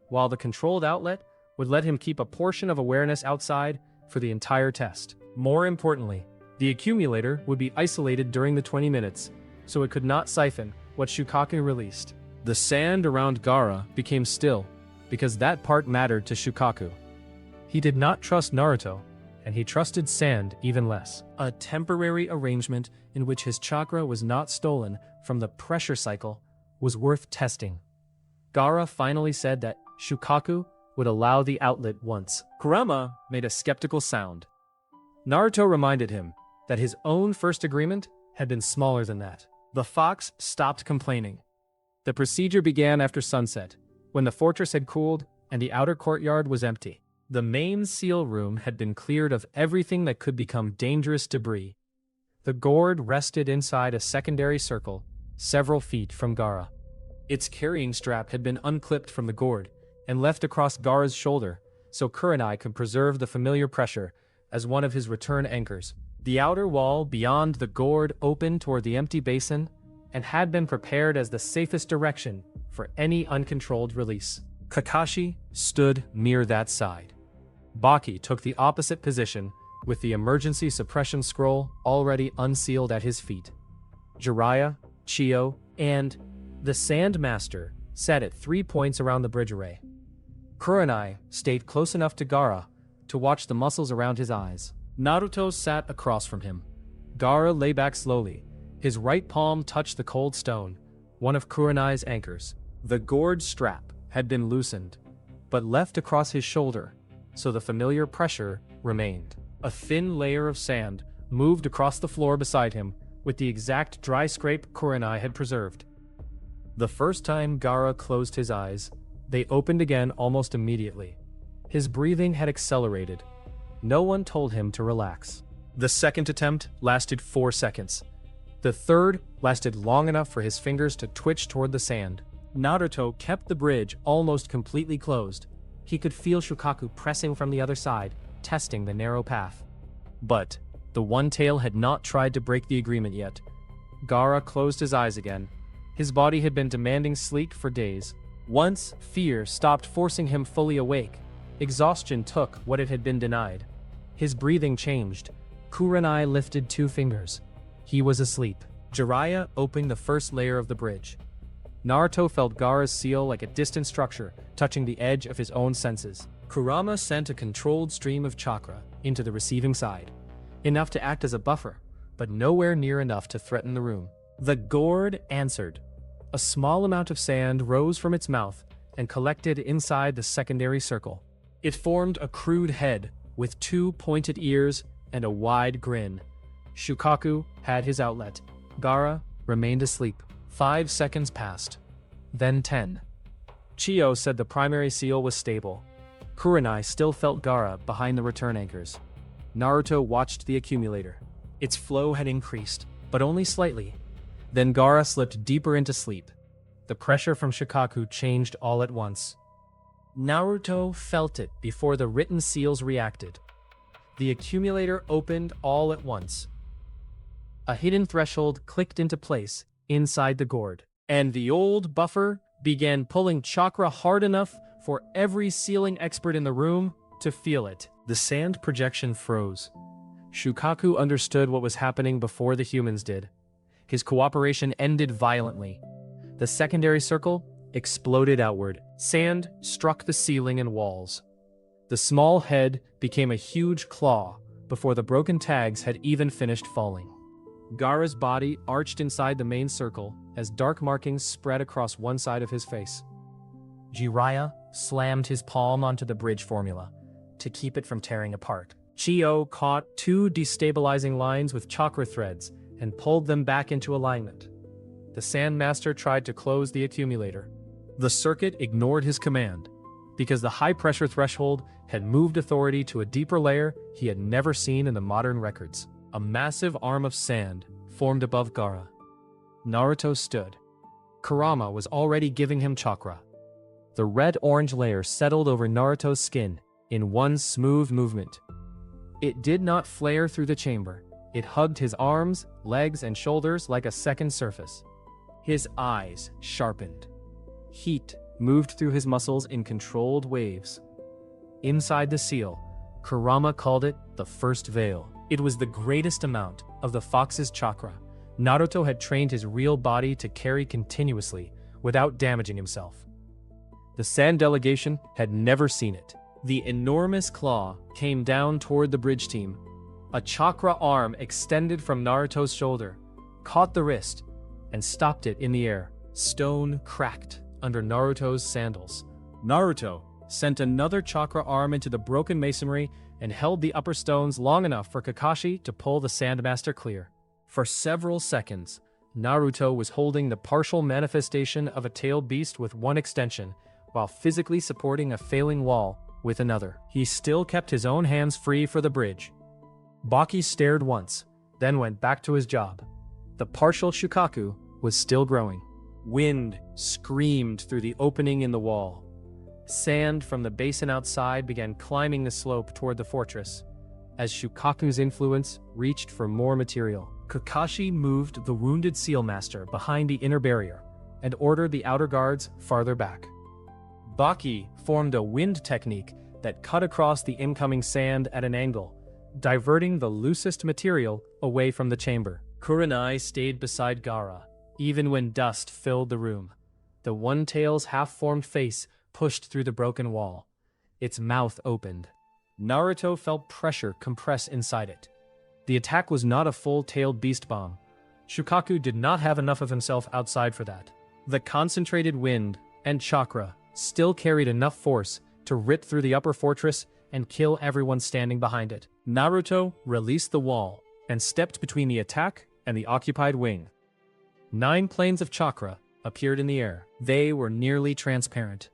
while the controlled outlet would let him keep a portion of awareness outside for the entire test. More importantly, the accumulator would be isolated during the 20 minutes, so it could not siphon what Shukaku released. The sand around Gaara became still, because that part mattered to Shukaku. He did not trust Naruto, and he trusted Sand even less. A temporary arrangement in which his chakra was not stolen from the pressure cycle was worth testing. Gaara finally said that Shukaku would allow the outlet once. Kurama made a skeptical sound. Naruto reminded him that his own first agreement had been smaller than that. The fox stopped complaining. The procedure began after sunset, when the fortress had cooled and the outer courtyard was empty. The main seal room had been cleared of everything that could become dangerous debris. The gourd rested inside a secondary circle, several feet from Gaara. Its carrying strap had been unclipped from the gourd and left across Gaara's shoulder, so Kurenai could preserve the familiar pressure as one of his return anchors. The outer wall beyond the gourd opened toward the empty basin and had been prepared as the safest direction for any uncontrolled release. Kakashi stood near that side. Baki took the opposite position with the emergency suppression scroll already unsealed at his feet. Jiraiya, Chiyo, and the Sand Master sat at 3 points around the bridge array. Kurenai stayed close enough to Gaara to watch the muscles around his eyes. Naruto sat across from him. Gaara lay back slowly. His right palm touched the cold stone, one of Kurenai's anchors. The gourd strap had been loosened, but left across his shoulder, so the familiar pressure remained. A thin layer of sand moved across the floor beside him with the exact dry scrape Kurenai had preserved. The first time Gaara closed his eyes, they opened again almost immediately. His breathing had accelerated. No one told him to relax. The second attempt lasted 4 seconds. The third lasted long enough for his fingers to twitch toward the sand. Naruto kept the bridge almost completely closed. He could feel Shukaku pressing from the other side, testing the narrow path. But the One Tail had not tried to break the agreement yet. Gaara closed his eyes again. His body had been demanding sleep for days. Once fear stopped forcing him fully awake, exhaustion took what it had been denied. His breathing changed. Kurenai lifted 2 fingers. He was asleep. Jiraiya opened the first layer of the bridge. Naruto felt Gaara's seal like a distant structure, touching the edge of his own senses. Kurama sent a controlled stream of chakra into the receiving side, enough to act as a buffer, but nowhere near enough to threaten the room. The gourd answered. A small amount of sand rose from its mouth and collected inside the secondary circle. It formed a crude head with 2 pointed ears and a wide grin. Shukaku had his outlet. Gaara remained asleep. 5 seconds passed. Then 10. Chiyo said the primary seal was stable. Kurenai still felt Gaara behind the return anchors. Naruto watched the accumulator. Its flow had increased, but only slightly. Then Gaara slipped deeper into sleep. The pressure from Shukaku changed all at once. Naruto felt it before the written seals reacted. The accumulator opened all at once. A hidden threshold clicked into place inside the gourd, and the old buffer began pulling chakra hard enough for every sealing expert in the room to feel it. The sand projection froze. Shukaku understood what was happening before the humans did. His cooperation ended violently. The secondary circle exploded outward. Sand struck the ceiling and walls. The small head became a huge claw before the broken tags had even finished falling. Gaara's body arched inside the main circle as dark markings spread across one side of his face. Jiraiya slammed his palm onto the bridge formula to keep it from tearing apart. Chio caught two destabilizing lines with chakra threads and pulled them back into alignment. The Sandmaster tried to close the accumulator. The circuit ignored his command, because the high-pressure threshold had moved authority to a deeper layer he had never seen in the modern records. A massive arm of sand formed above Gaara. Naruto stood. Kurama was already giving him chakra. The red-orange layer settled over Naruto's skin in one smooth movement. It did not flare through the chamber. It hugged his arms, legs, and shoulders like a second surface. His eyes sharpened. Heat moved through his muscles in controlled waves. Inside the seal, Kurama called it the first veil. It was the greatest amount of the fox's chakra Naruto had trained his real body to carry continuously without damaging himself. The Sand delegation had never seen it. The enormous claw came down toward the bridge team. A chakra arm extended from Naruto's shoulder, caught the wrist, and stopped it in the air. Stone cracked under Naruto's sandals. Naruto sent another chakra arm into the broken masonry and held the upper stones long enough for Kakashi to pull the Sandmaster clear. For several seconds, Naruto was holding the partial manifestation of a tailed beast with one extension, while physically supporting a failing wall with another. He still kept his own hands free for the bridge. Baki stared once, then went back to his job. The partial Shukaku was still growing. Wind screamed through the opening in the wall. Sand from the basin outside began climbing the slope toward the fortress, as Shukaku's influence reached for more material. Kakashi moved the wounded Seal Master behind the inner barrier and ordered the outer guards farther back. Baki formed a wind technique that cut across the incoming sand at an angle, diverting the loosest material away from the chamber. Kurenai stayed beside Gaara, even when dust filled the room. The One-Tail's half-formed face pushed through the broken wall. Its mouth opened. Naruto felt pressure compress inside it. The attack was not a full-tailed beast bomb. Shukaku did not have enough of himself outside for that. The concentrated wind and chakra still carried enough force to rip through the upper fortress and kill everyone standing behind it. Naruto released the wall and stepped between the attack and the occupied wing. 9 planes of chakra appeared in the air. They were nearly transparent,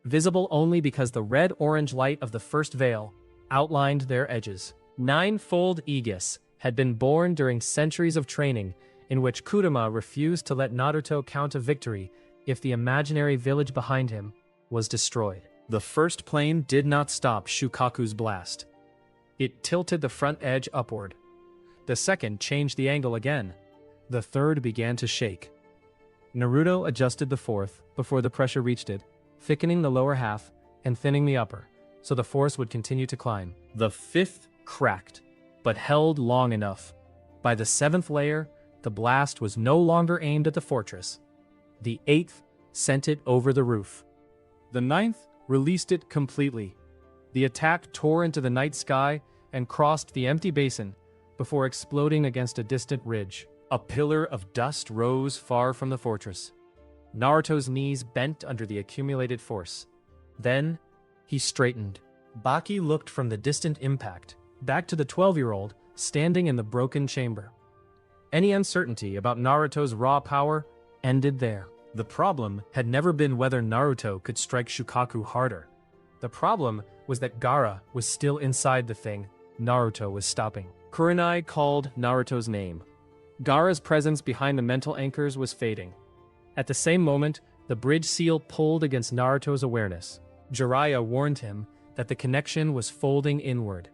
visible only because the red-orange light of the first veil outlined their edges. 9-fold Aegis had been born during centuries of training in which Kurama refused to let Naruto count a victory if the imaginary village behind him was destroyed. The first plane did not stop Shukaku's blast. It tilted the front edge upward. The second changed the angle again. The third began to shake. Naruto adjusted the fourth before the pressure reached it, thickening the lower half and thinning the upper, so the force would continue to climb. The fifth cracked, but held long enough. By the 7th layer, the blast was no longer aimed at the fortress. The 8th sent it over the roof. The 9th released it completely. The attack tore into the night sky and crossed the empty basin before exploding against a distant ridge. A pillar of dust rose far from the fortress. Naruto's knees bent under the accumulated force. Then, he straightened. Baki looked from the distant impact back to the 12-year-old standing in the broken chamber. Any uncertainty about Naruto's raw power ended there. The problem had never been whether Naruto could strike Shukaku harder. The problem was that Gaara was still inside the thing Naruto was stopping. Kurenai called Naruto's name. Gaara's presence behind the mental anchors was fading. At the same moment, the bridge seal pulled against Naruto's awareness. Jiraiya warned him that the connection was folding inward.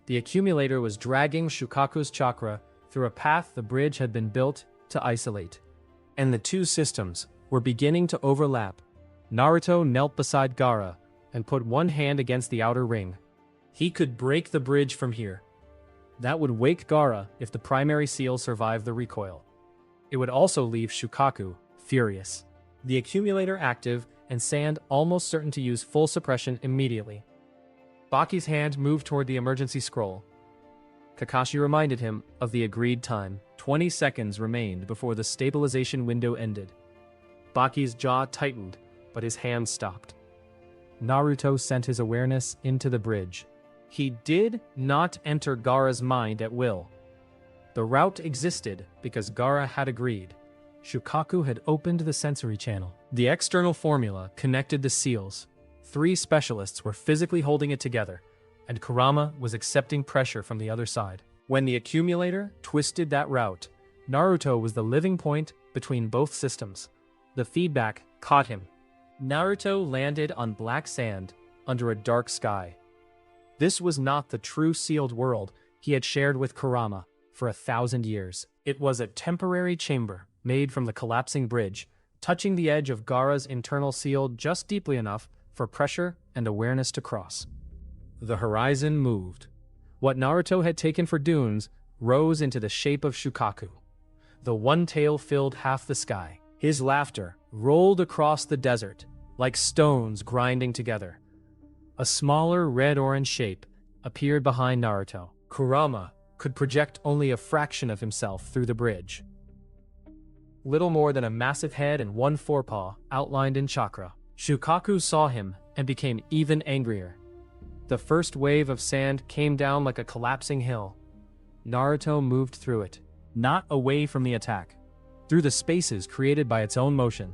The accumulator was dragging Shukaku's chakra through a path the bridge had been built to isolate. And the two systems were beginning to overlap. Naruto knelt beside Gaara and put one hand against the outer ring. He could break the bridge from here. That would wake Gaara if the primary seal survived the recoil. It would also leave Shukaku furious. The accumulator active and Sand almost certain to use full suppression immediately. Baki's hand moved toward the emergency scroll. Kakashi reminded him of the agreed time. 20 seconds remained before the stabilization window ended. Baki's jaw tightened, but his hand stopped. Naruto sent his awareness into the bridge. He did not enter Gaara's mind at will. The route existed because Gaara had agreed. Shukaku had opened the sensory channel. The external formula connected the seals. 3 specialists were physically holding it together, and Kurama was accepting pressure from the other side. When the accumulator twisted that route, Naruto was the living point between both systems. The feedback caught him. Naruto landed on black sand under a dark sky. This was not the true sealed world he had shared with Kurama for 1,000 years. It was a temporary chamber made from the collapsing bridge, touching the edge of Gaara's internal seal just deeply enough for pressure and awareness to cross. The horizon moved. What Naruto had taken for dunes rose into the shape of Shukaku. The one tail filled half the sky. His laughter rolled across the desert, like stones grinding together. A smaller red-orange shape appeared behind Naruto. Kurama could project only a fraction of himself through the bridge. Little more than a massive head and 1 forepaw outlined in chakra. Shukaku saw him and became even angrier. The first wave of sand came down like a collapsing hill. Naruto moved through it, not away from the attack, through the spaces created by its own motion.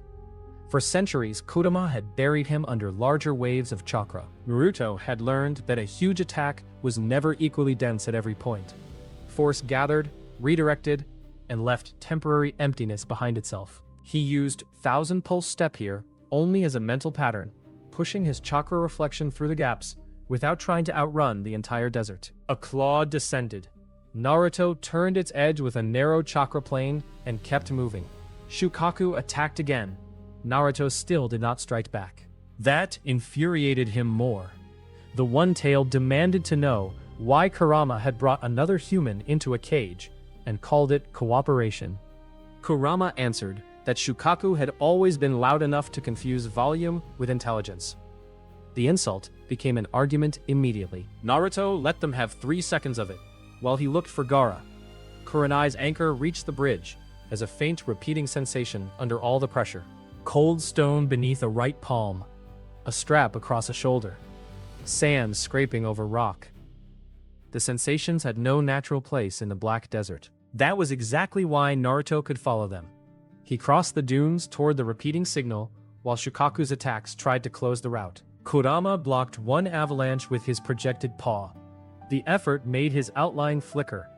For centuries, Kurama had buried him under larger waves of chakra. Naruto had learned that a huge attack was never equally dense at every point. Force gathered, redirected, and left temporary emptiness behind itself. He used Thousand Pulse Step here only as a mental pattern, pushing his chakra reflection through the gaps without trying to outrun the entire desert. A claw descended. Naruto turned its edge with a narrow chakra plane and kept moving. Shukaku attacked again. Naruto still did not strike back. That infuriated him more. The One Tail demanded to know why Kurama had brought another human into a cage and called it cooperation. Kurama answered that Shukaku had always been loud enough to confuse volume with intelligence. The insult became an argument immediately. Naruto let them have 3 seconds of it, while he looked for Gaara. Kurenai's anchor reached the bridge as a faint repeating sensation under all the pressure. Cold stone beneath a right palm, a strap across a shoulder, sand scraping over rock. The sensations had no natural place in the black desert. That was exactly why Naruto could follow them. He crossed the dunes toward the repeating signal, while Shukaku's attacks tried to close the route. Kurama blocked one avalanche with his projected paw. The effort made his outline flicker.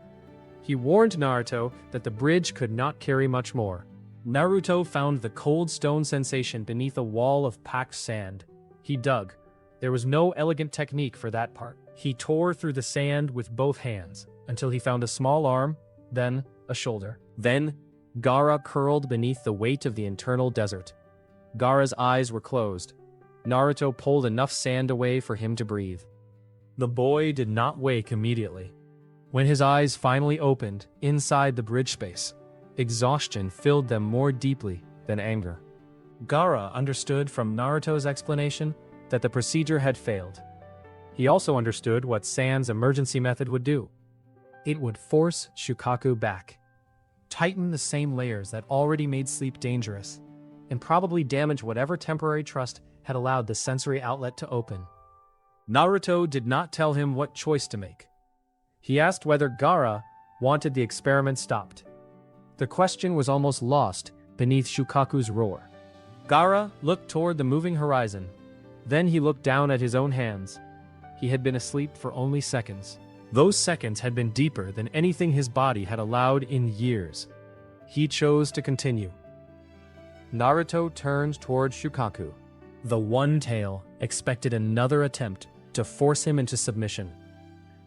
He warned Naruto that the bridge could not carry much more. Naruto found the cold stone sensation beneath a wall of packed sand. He dug. There was no elegant technique for that part. He tore through the sand with both hands until he found a small arm, then a shoulder. Then, Gaara curled beneath the weight of the internal desert. Gaara's eyes were closed. Naruto pulled enough sand away for him to breathe. The boy did not wake immediately. When his eyes finally opened inside the bridge space, exhaustion filled them more deeply than anger. Gaara understood from Naruto's explanation that the procedure had failed. He also understood what Sand's emergency method would do. It would force Shukaku back, tighten the same layers that already made sleep dangerous, and probably damage whatever temporary trust had allowed the sensory outlet to open. Naruto did not tell him what choice to make. He asked whether Gaara wanted the experiment stopped. The question was almost lost beneath Shukaku's roar. Gaara looked toward the moving horizon. Then he looked down at his own hands. He had been asleep for only seconds. Those seconds had been deeper than anything his body had allowed in years. He chose to continue. Naruto turned toward Shukaku. The One Tail expected another attempt to force him into submission.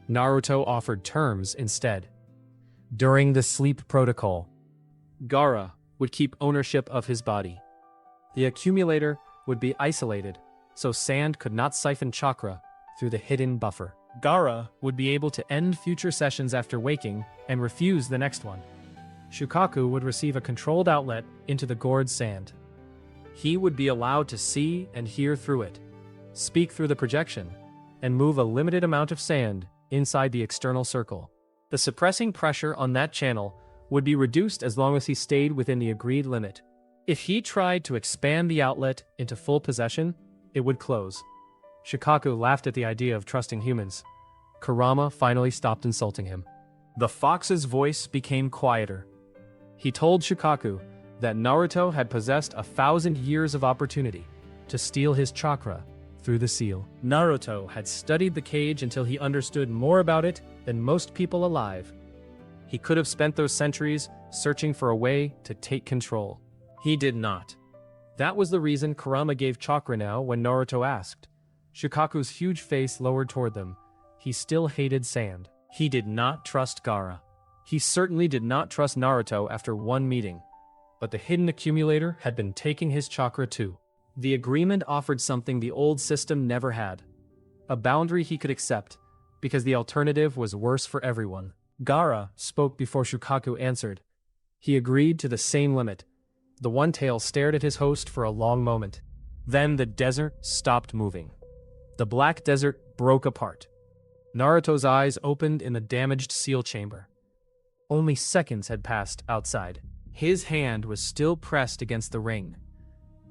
Naruto offered terms instead. During the sleep protocol, Gaara would keep ownership of his body. The accumulator would be isolated, so sand could not siphon chakra through the hidden buffer. Gaara would be able to end future sessions after waking and refuse the next one. Shukaku would receive a controlled outlet into the gourd's sand. He would be allowed to see and hear through it, speak through the projection, and move a limited amount of sand inside the external circle. The suppressing pressure on that channel would be reduced as long as he stayed within the agreed limit. If he tried to expand the outlet into full possession, it would close. Shukaku laughed at the idea of trusting humans. Kurama finally stopped insulting him. The fox's voice became quieter. He told Shukaku that Naruto had possessed 1,000 years of opportunity to steal his chakra through the seal. Naruto had studied the cage until he understood more about it than most people alive. He could have spent those centuries searching for a way to take control. He did not. That was the reason Kurama gave chakra now when Naruto asked. Shukaku's huge face lowered toward them. He still hated sand. He did not trust Gaara. He certainly did not trust Naruto after one meeting. But the hidden accumulator had been taking his chakra too. The agreement offered something the old system never had. A boundary he could accept, because the alternative was worse for everyone. Gaara spoke before Shukaku answered. He agreed to the same limit. The One Tail stared at his host for a long moment. Then the desert stopped moving. The black desert broke apart. Naruto's eyes opened in the damaged seal chamber. Only seconds had passed outside. His hand was still pressed against the ring.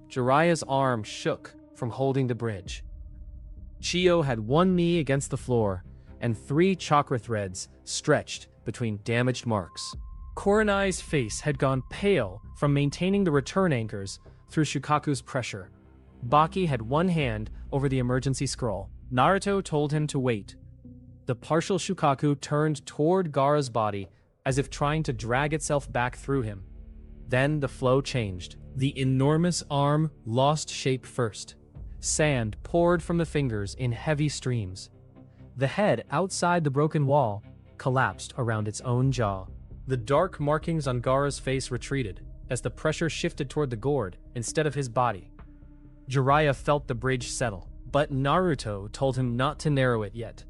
Jiraiya's arm shook from holding the bridge. Chiyo had one knee against the floor, and 3 chakra threads stretched between damaged marks. Kurenai's face had gone pale from maintaining the return anchors through Shukaku's pressure. Baki had one hand over the emergency scroll. Naruto told him to wait. The partial Shukaku turned toward Gaara's body as if trying to drag itself back through him. Then the flow changed. The enormous arm lost shape first. Sand poured from the fingers in heavy streams. The head outside the broken wall collapsed around its own jaw. The dark markings on Gaara's face retreated as the pressure shifted toward the gourd instead of his body. Jiraiya felt the bridge settle, but Naruto told him not to narrow it yet.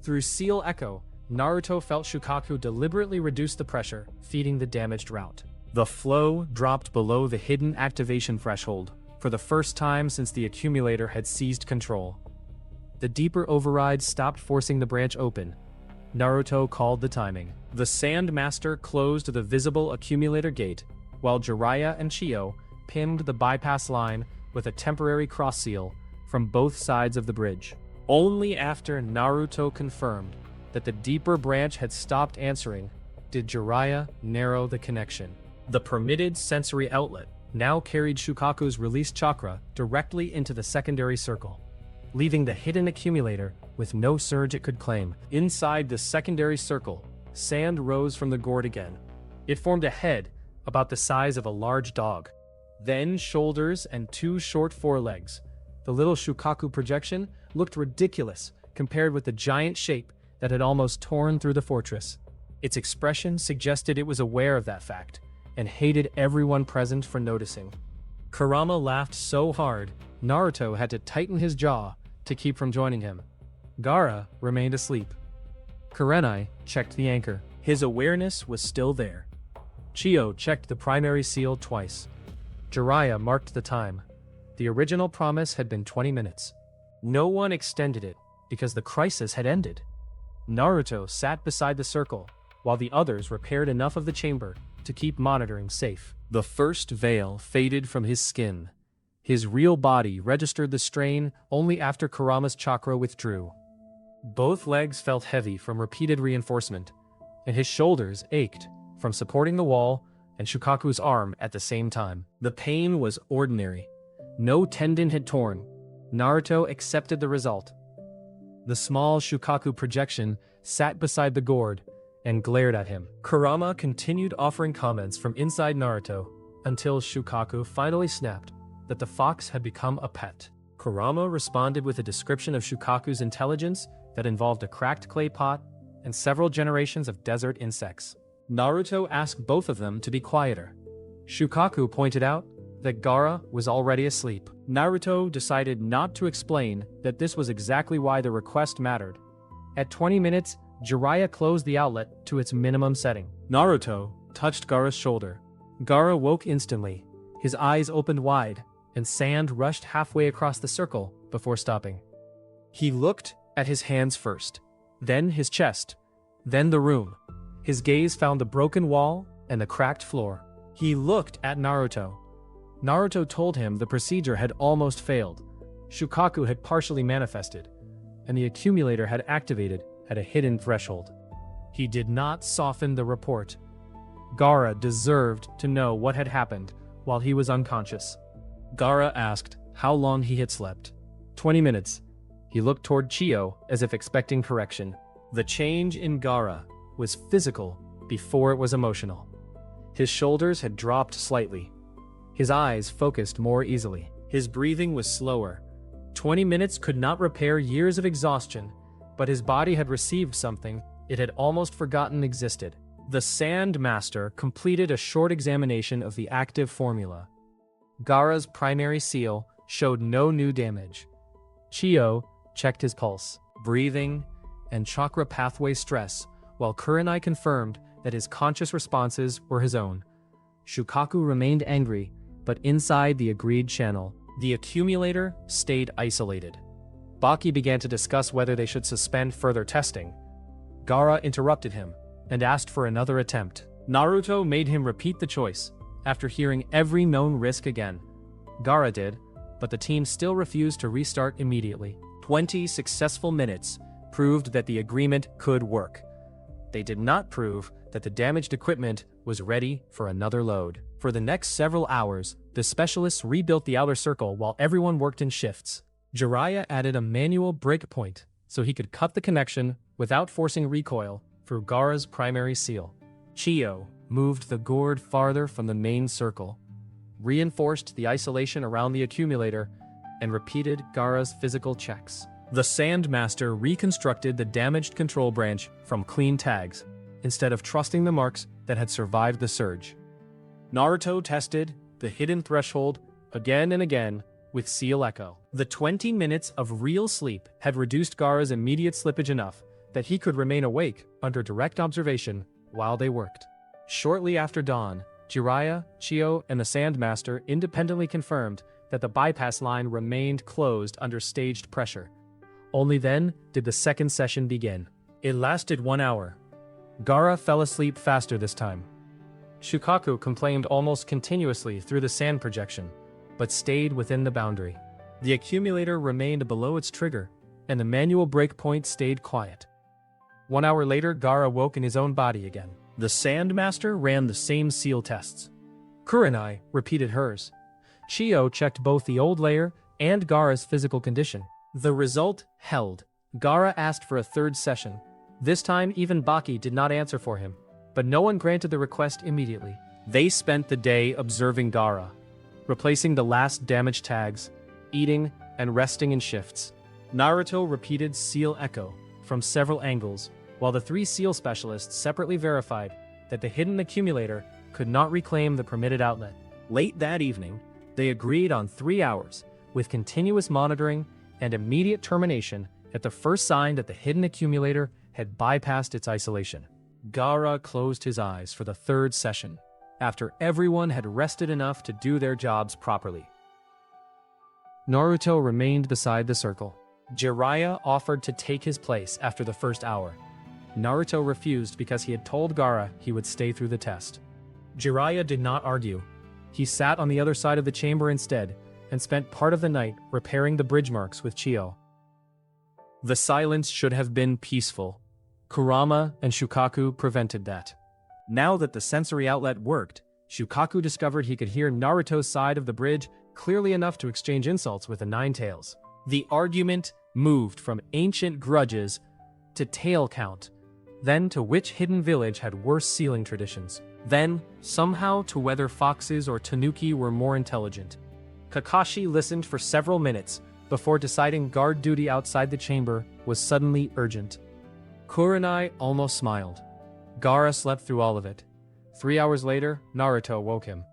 Through seal echo, Naruto felt Shukaku deliberately reduce the pressure, feeding the damaged route. The flow dropped below the hidden activation threshold for the first time since the accumulator had seized control. The deeper override stopped forcing the branch open. Naruto called the timing. The Sand Master closed the visible accumulator gate, while Jiraiya and Chiyo pinned the bypass line with a temporary cross seal from both sides of the bridge. Only after Naruto confirmed that the deeper branch had stopped answering did Jiraiya narrow the connection. The permitted sensory outlet now carried Shukaku's released chakra directly into the secondary circle, leaving the hidden accumulator with no surge it could claim. Inside the secondary circle, sand rose from the gourd again. It formed a head about the size of a large dog, then shoulders and 2 short forelegs. The little Shukaku projection looked ridiculous compared with the giant shape that had almost torn through the fortress. Its expression suggested it was aware of that fact, and hated everyone present for noticing. Kurama laughed so hard, Naruto had to tighten his jaw to keep from joining him. Gaara remained asleep. Kurenai checked the anchor. His awareness was still there. Chiyo checked the primary seal twice. Jiraiya marked the time. The original promise had been 20 minutes. No one extended it because the crisis had ended. Naruto sat beside the circle, while the others repaired enough of the chamber to keep monitoring safe. The first veil faded from his skin. His real body registered the strain only after Kurama's chakra withdrew. Both legs felt heavy from repeated reinforcement, and his shoulders ached from supporting the wall and Shukaku's arm at the same time. The pain was ordinary. No tendon had torn. Naruto accepted the result. The small Shukaku projection sat beside the gourd and glared at him. Kurama continued offering comments from inside Naruto until Shukaku finally snapped. that the fox had become a pet. Kurama responded with a description of Shukaku's intelligence that involved a cracked clay pot and several generations of desert insects. Naruto asked both of them to be quieter. Shukaku pointed out that Gaara was already asleep. Naruto decided not to explain that this was exactly why the request mattered. At 20 minutes, Jiraiya closed the outlet to its minimum setting. Naruto touched Gaara's shoulder. Gaara woke instantly. His eyes opened wide, and sand rushed halfway across the circle before stopping. He looked at his hands first, then his chest, then the room. His gaze found the broken wall and the cracked floor. He looked at Naruto. Naruto told him the procedure had almost failed. Shukaku had partially manifested, and the accumulator had activated at a hidden threshold. He did not soften the report. Gaara deserved to know what had happened while he was unconscious. Gaara asked how long he had slept. 20 minutes. He looked toward Chiyo as if expecting correction. The change in Gaara was physical before it was emotional. His shoulders had dropped slightly. His eyes focused more easily. His breathing was slower. 20 minutes could not repair years of exhaustion, but his body had received something it had almost forgotten existed. The Sand Master completed a short examination of the active formula. Gaara's primary seal showed no new damage. Chiyo checked his pulse, breathing, and chakra pathway stress, while Kurenai confirmed that his conscious responses were his own. Shukaku remained angry, but inside the agreed channel. The accumulator stayed isolated. Baki began to discuss whether they should suspend further testing. Gaara interrupted him and asked for another attempt. Naruto made him repeat the choice after hearing every known risk again. Gaara did, but the team still refused to restart immediately. 20 successful minutes proved that the agreement could work. They did not prove that the damaged equipment was ready for another load. For the next several hours, the specialists rebuilt the outer circle while everyone worked in shifts. Jiraiya added a manual breakpoint so he could cut the connection without forcing recoil through Gaara's primary seal. Chiyo moved the gourd farther from the main circle, reinforced the isolation around the accumulator, and repeated Gaara's physical checks. The Sand Master reconstructed the damaged control branch from clean tags, instead of trusting the marks that had survived the surge. Naruto tested the hidden threshold again and again with Seal Echo. The 20 minutes of real sleep had reduced Gaara's immediate slippage enough that he could remain awake under direct observation while they worked. Shortly after dawn, Jiraiya, Chiyo, and the Sand Master independently confirmed that the bypass line remained closed under staged pressure. Only then did the second session begin. It lasted 1 hour. Gaara fell asleep faster this time. Shukaku complained almost continuously through the sand projection, but stayed within the boundary. The accumulator remained below its trigger, and the manual breakpoint stayed quiet. 1 hour later, Gaara woke in his own body again. The Sand Master ran the same seal tests. Kurenai repeated hers. Chiyo checked both the old layer and Gaara's physical condition. The result held. Gaara asked for a third session. This time, even Baki did not answer for him, but no one granted the request immediately. They spent the day observing Gaara, replacing the last damaged tags, eating and resting in shifts. Naruto repeated Seal Echo from several angles, while the 3 seal specialists separately verified that the hidden accumulator could not reclaim the permitted outlet. Late that evening, they agreed on 3 hours, with continuous monitoring and immediate termination at the first sign that the hidden accumulator had bypassed its isolation. Gaara closed his eyes for the third session, after everyone had rested enough to do their jobs properly. Naruto remained beside the circle. Jiraiya offered to take his place after the first hour. Naruto refused because he had told Gaara he would stay through the test. Jiraiya did not argue. He sat on the other side of the chamber instead, and spent part of the night repairing the bridge marks with Chiyo. The silence should have been peaceful. Kurama and Shukaku prevented that. Now that the sensory outlet worked, Shukaku discovered he could hear Naruto's side of the bridge clearly enough to exchange insults with the Nine Tails. The argument moved from ancient grudges to tail count, then to which hidden village had worse sealing traditions, then, somehow, to whether foxes or tanuki were more intelligent. Kakashi listened for several minutes before deciding guard duty outside the chamber was suddenly urgent. Kurenai almost smiled. Gaara slept through all of it. 3 hours later, Naruto woke him.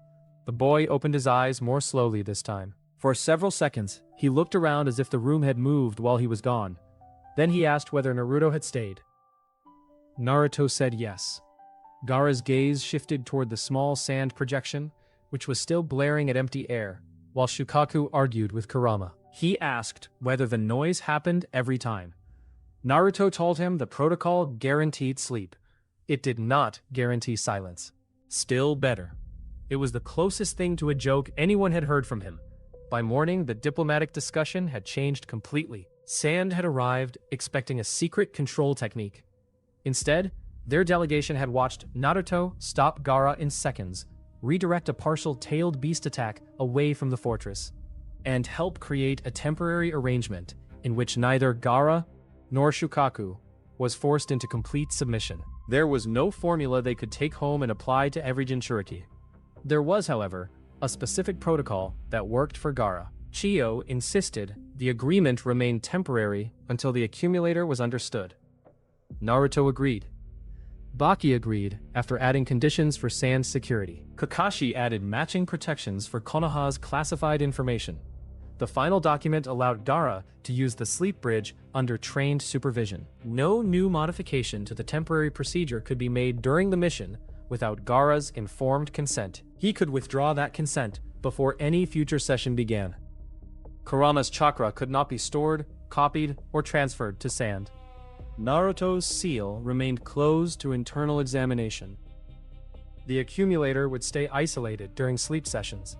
The boy opened his eyes more slowly this time. For several seconds, he looked around as if the room had moved while he was gone. Then he asked whether Naruto had stayed. Naruto said yes. Gaara's gaze shifted toward the small sand projection, which was still blaring at empty air, while Shukaku argued with Kurama. He asked whether the noise happened every time. Naruto told him the protocol guaranteed sleep. It did not guarantee silence. Still better. It was the closest thing to a joke anyone had heard from him. By morning, the diplomatic discussion had changed completely. Sand had arrived, expecting a secret control technique. Instead, their delegation had watched Naruto stop Gaara in seconds, redirect a partial tailed beast attack away from the fortress, and help create a temporary arrangement in which neither Gaara nor Shukaku was forced into complete submission. There was no formula they could take home and apply to every Jinchuriki. There was, however, a specific protocol that worked for Gaara. Chiyo insisted the agreement remain temporary until the accumulator was understood. Naruto agreed. Baki agreed after adding conditions for Sand's security. Kakashi added matching protections for Konoha's classified information. The final document allowed Gaara to use the sleep bridge under trained supervision. No new modification to the temporary procedure could be made during the mission without Gaara's informed consent. He could withdraw that consent before any future session began. Kurama's chakra could not be stored, copied, or transferred to Sand. Naruto's seal remained closed to internal examination. The accumulator would stay isolated during sleep sessions.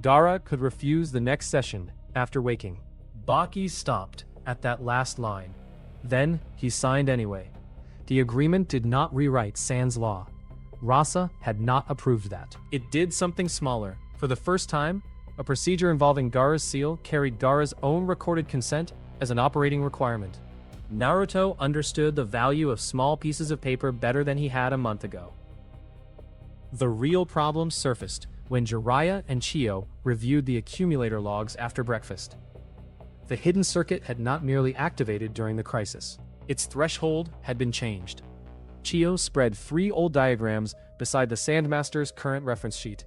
Gaara could refuse the next session after waking. Baki stopped at that last line. Then he signed anyway. The agreement did not rewrite Sand's law. Rasa had not approved that. It did something smaller. For the first time, a procedure involving Gaara's seal carried Gaara's own recorded consent as an operating requirement. Naruto understood the value of small pieces of paper better than he had a month ago. The real problem surfaced when Jiraiya and Chiyo reviewed the accumulator logs after breakfast. The hidden circuit had not merely activated during the crisis. Its threshold had been changed. Chiyo spread 3 old diagrams beside the Sandmaster's current reference sheet.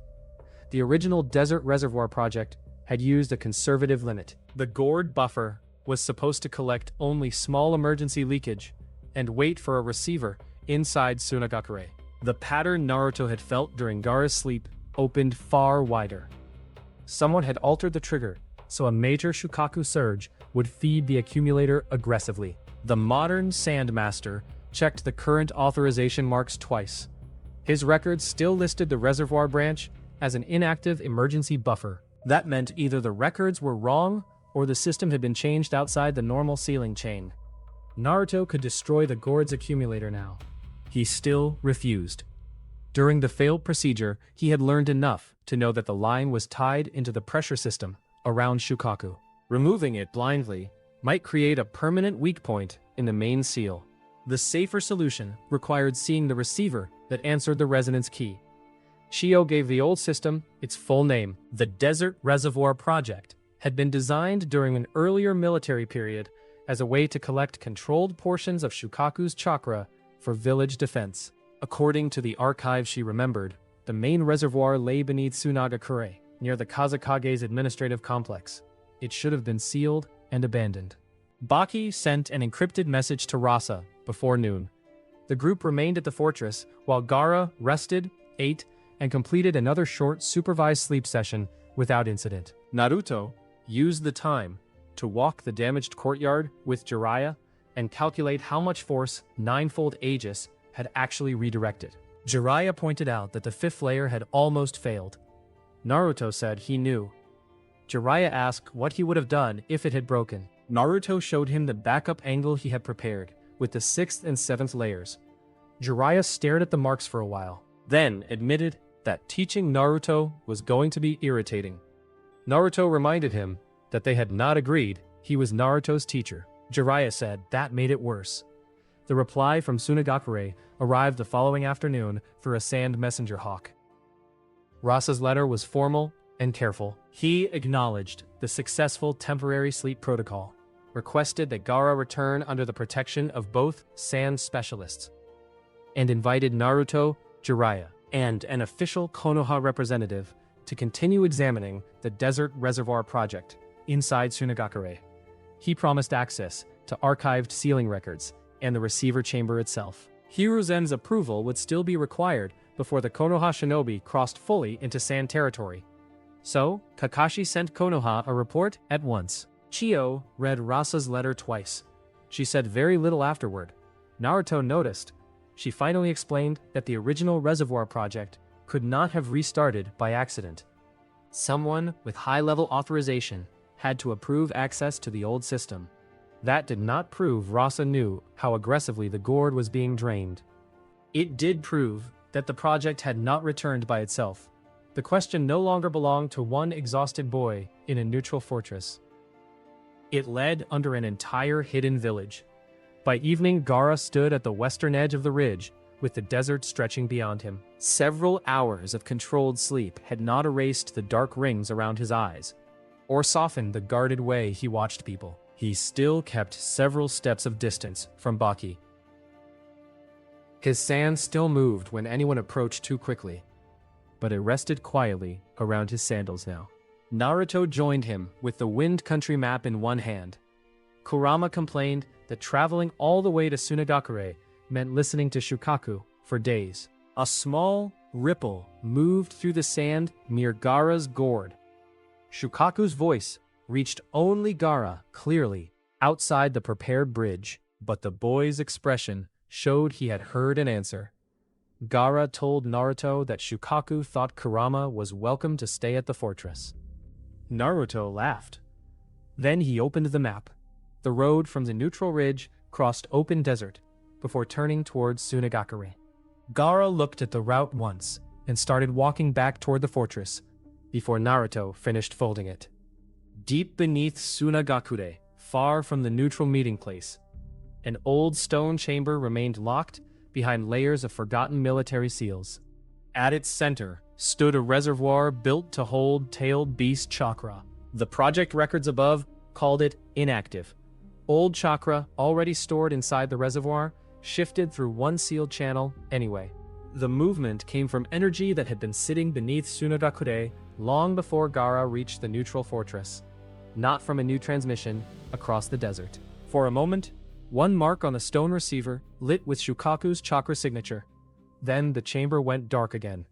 The original Desert Reservoir project had used a conservative limit. The gourd buffer was supposed to collect only small emergency leakage and wait for a receiver inside Sunagakure. The pattern Naruto had felt during Gaara's sleep opened far wider. Someone had altered the trigger, so a major Shukaku surge would feed the accumulator aggressively. The modern Sandmaster checked the current authorization marks twice. His records still listed the reservoir branch as an inactive emergency buffer. That meant either the records were wrong or the system had been changed outside the normal sealing chain. Naruto could destroy the gourd's accumulator now. He still refused. During the failed procedure, he had learned enough to know that the line was tied into the pressure system around Shukaku. Removing it blindly might create a permanent weak point in the main seal. The safer solution required seeing the receiver that answered the resonance key. Chiyo gave the old system its full name. The Desert Reservoir Project had been designed during an earlier military period as a way to collect controlled portions of Shukaku's chakra for village defense. According to the archive she remembered, the main reservoir lay beneath Sunagakure, near the Kazekage's administrative complex. It should have been sealed and abandoned. Baki sent an encrypted message to Rasa before noon. The group remained at the fortress while Gaara rested, ate, and completed another short supervised sleep session without incident. Naruto used the time to walk the damaged courtyard with Jiraiya and calculate how much force Ninefold Aegis had actually redirected. Jiraiya pointed out that the 5th layer had almost failed. Naruto said he knew. Jiraiya asked what he would have done if it had broken. Naruto showed him the backup angle he had prepared, with the 6th and 7th layers. Jiraiya stared at the marks for a while, then admitted that teaching Naruto was going to be irritating. Naruto reminded him that they had not agreed he was Naruto's teacher. Jiraiya said that made it worse. The reply from Sunagakure arrived the following afternoon for a sand messenger hawk. Rasa's letter was formal and careful. He acknowledged the successful temporary sleep protocol, requested that Gaara return under the protection of both sand specialists, and invited Naruto, Jiraiya, and an official Konoha representative to continue examining the Desert Reservoir project inside Sunagakure. He promised access to archived sealing records and the receiver chamber itself. Hiruzen's approval would still be required before the Konoha shinobi crossed fully into sand territory. So, Kakashi sent Konoha a report at once. Chiyo read Rasa's letter twice. She said very little afterward. Naruto noticed. She finally explained that the original reservoir project could not have restarted by accident. Someone with high-level authorization had to approve access to the old system. That did not prove Rasa knew how aggressively the gourd was being drained. It did prove that the project had not returned by itself. The question no longer belonged to one exhausted boy in a neutral fortress. It led under an entire hidden village. By evening, Gaara stood at the western edge of the ridge, with the desert stretching beyond him. Several hours of controlled sleep had not erased the dark rings around his eyes, or softened the guarded way he watched people. He still kept several steps of distance from Baki. His sand still moved when anyone approached too quickly, but it rested quietly around his sandals now. Naruto joined him with the Wind Country map in one hand. Kurama complained that traveling all the way to Sunagakure meant listening to Shukaku for days. A small ripple moved through the sand near Gaara's gourd. Shukaku's voice reached only Gaara clearly outside the prepared bridge, but the boy's expression showed he had heard an answer. Gaara told Naruto that Shukaku thought Kurama was welcome to stay at the fortress. Naruto laughed. Then he opened the map. The road from the neutral ridge crossed open desert before turning towards Sunagakure. Gaara looked at the route once and started walking back toward the fortress before Naruto finished folding it. Deep beneath Sunagakure, far from the neutral meeting place, an old stone chamber remained locked behind layers of forgotten military seals. At its center stood a reservoir built to hold tailed beast chakra. The project records above called it inactive. Old chakra, already stored inside the reservoir, shifted through one sealed channel anyway. The movement came from energy that had been sitting beneath Sunagakure long before Gaara reached the neutral fortress, not from a new transmission across the desert. For a moment, one mark on the stone receiver lit with Shukaku's chakra signature. Then the chamber went dark again.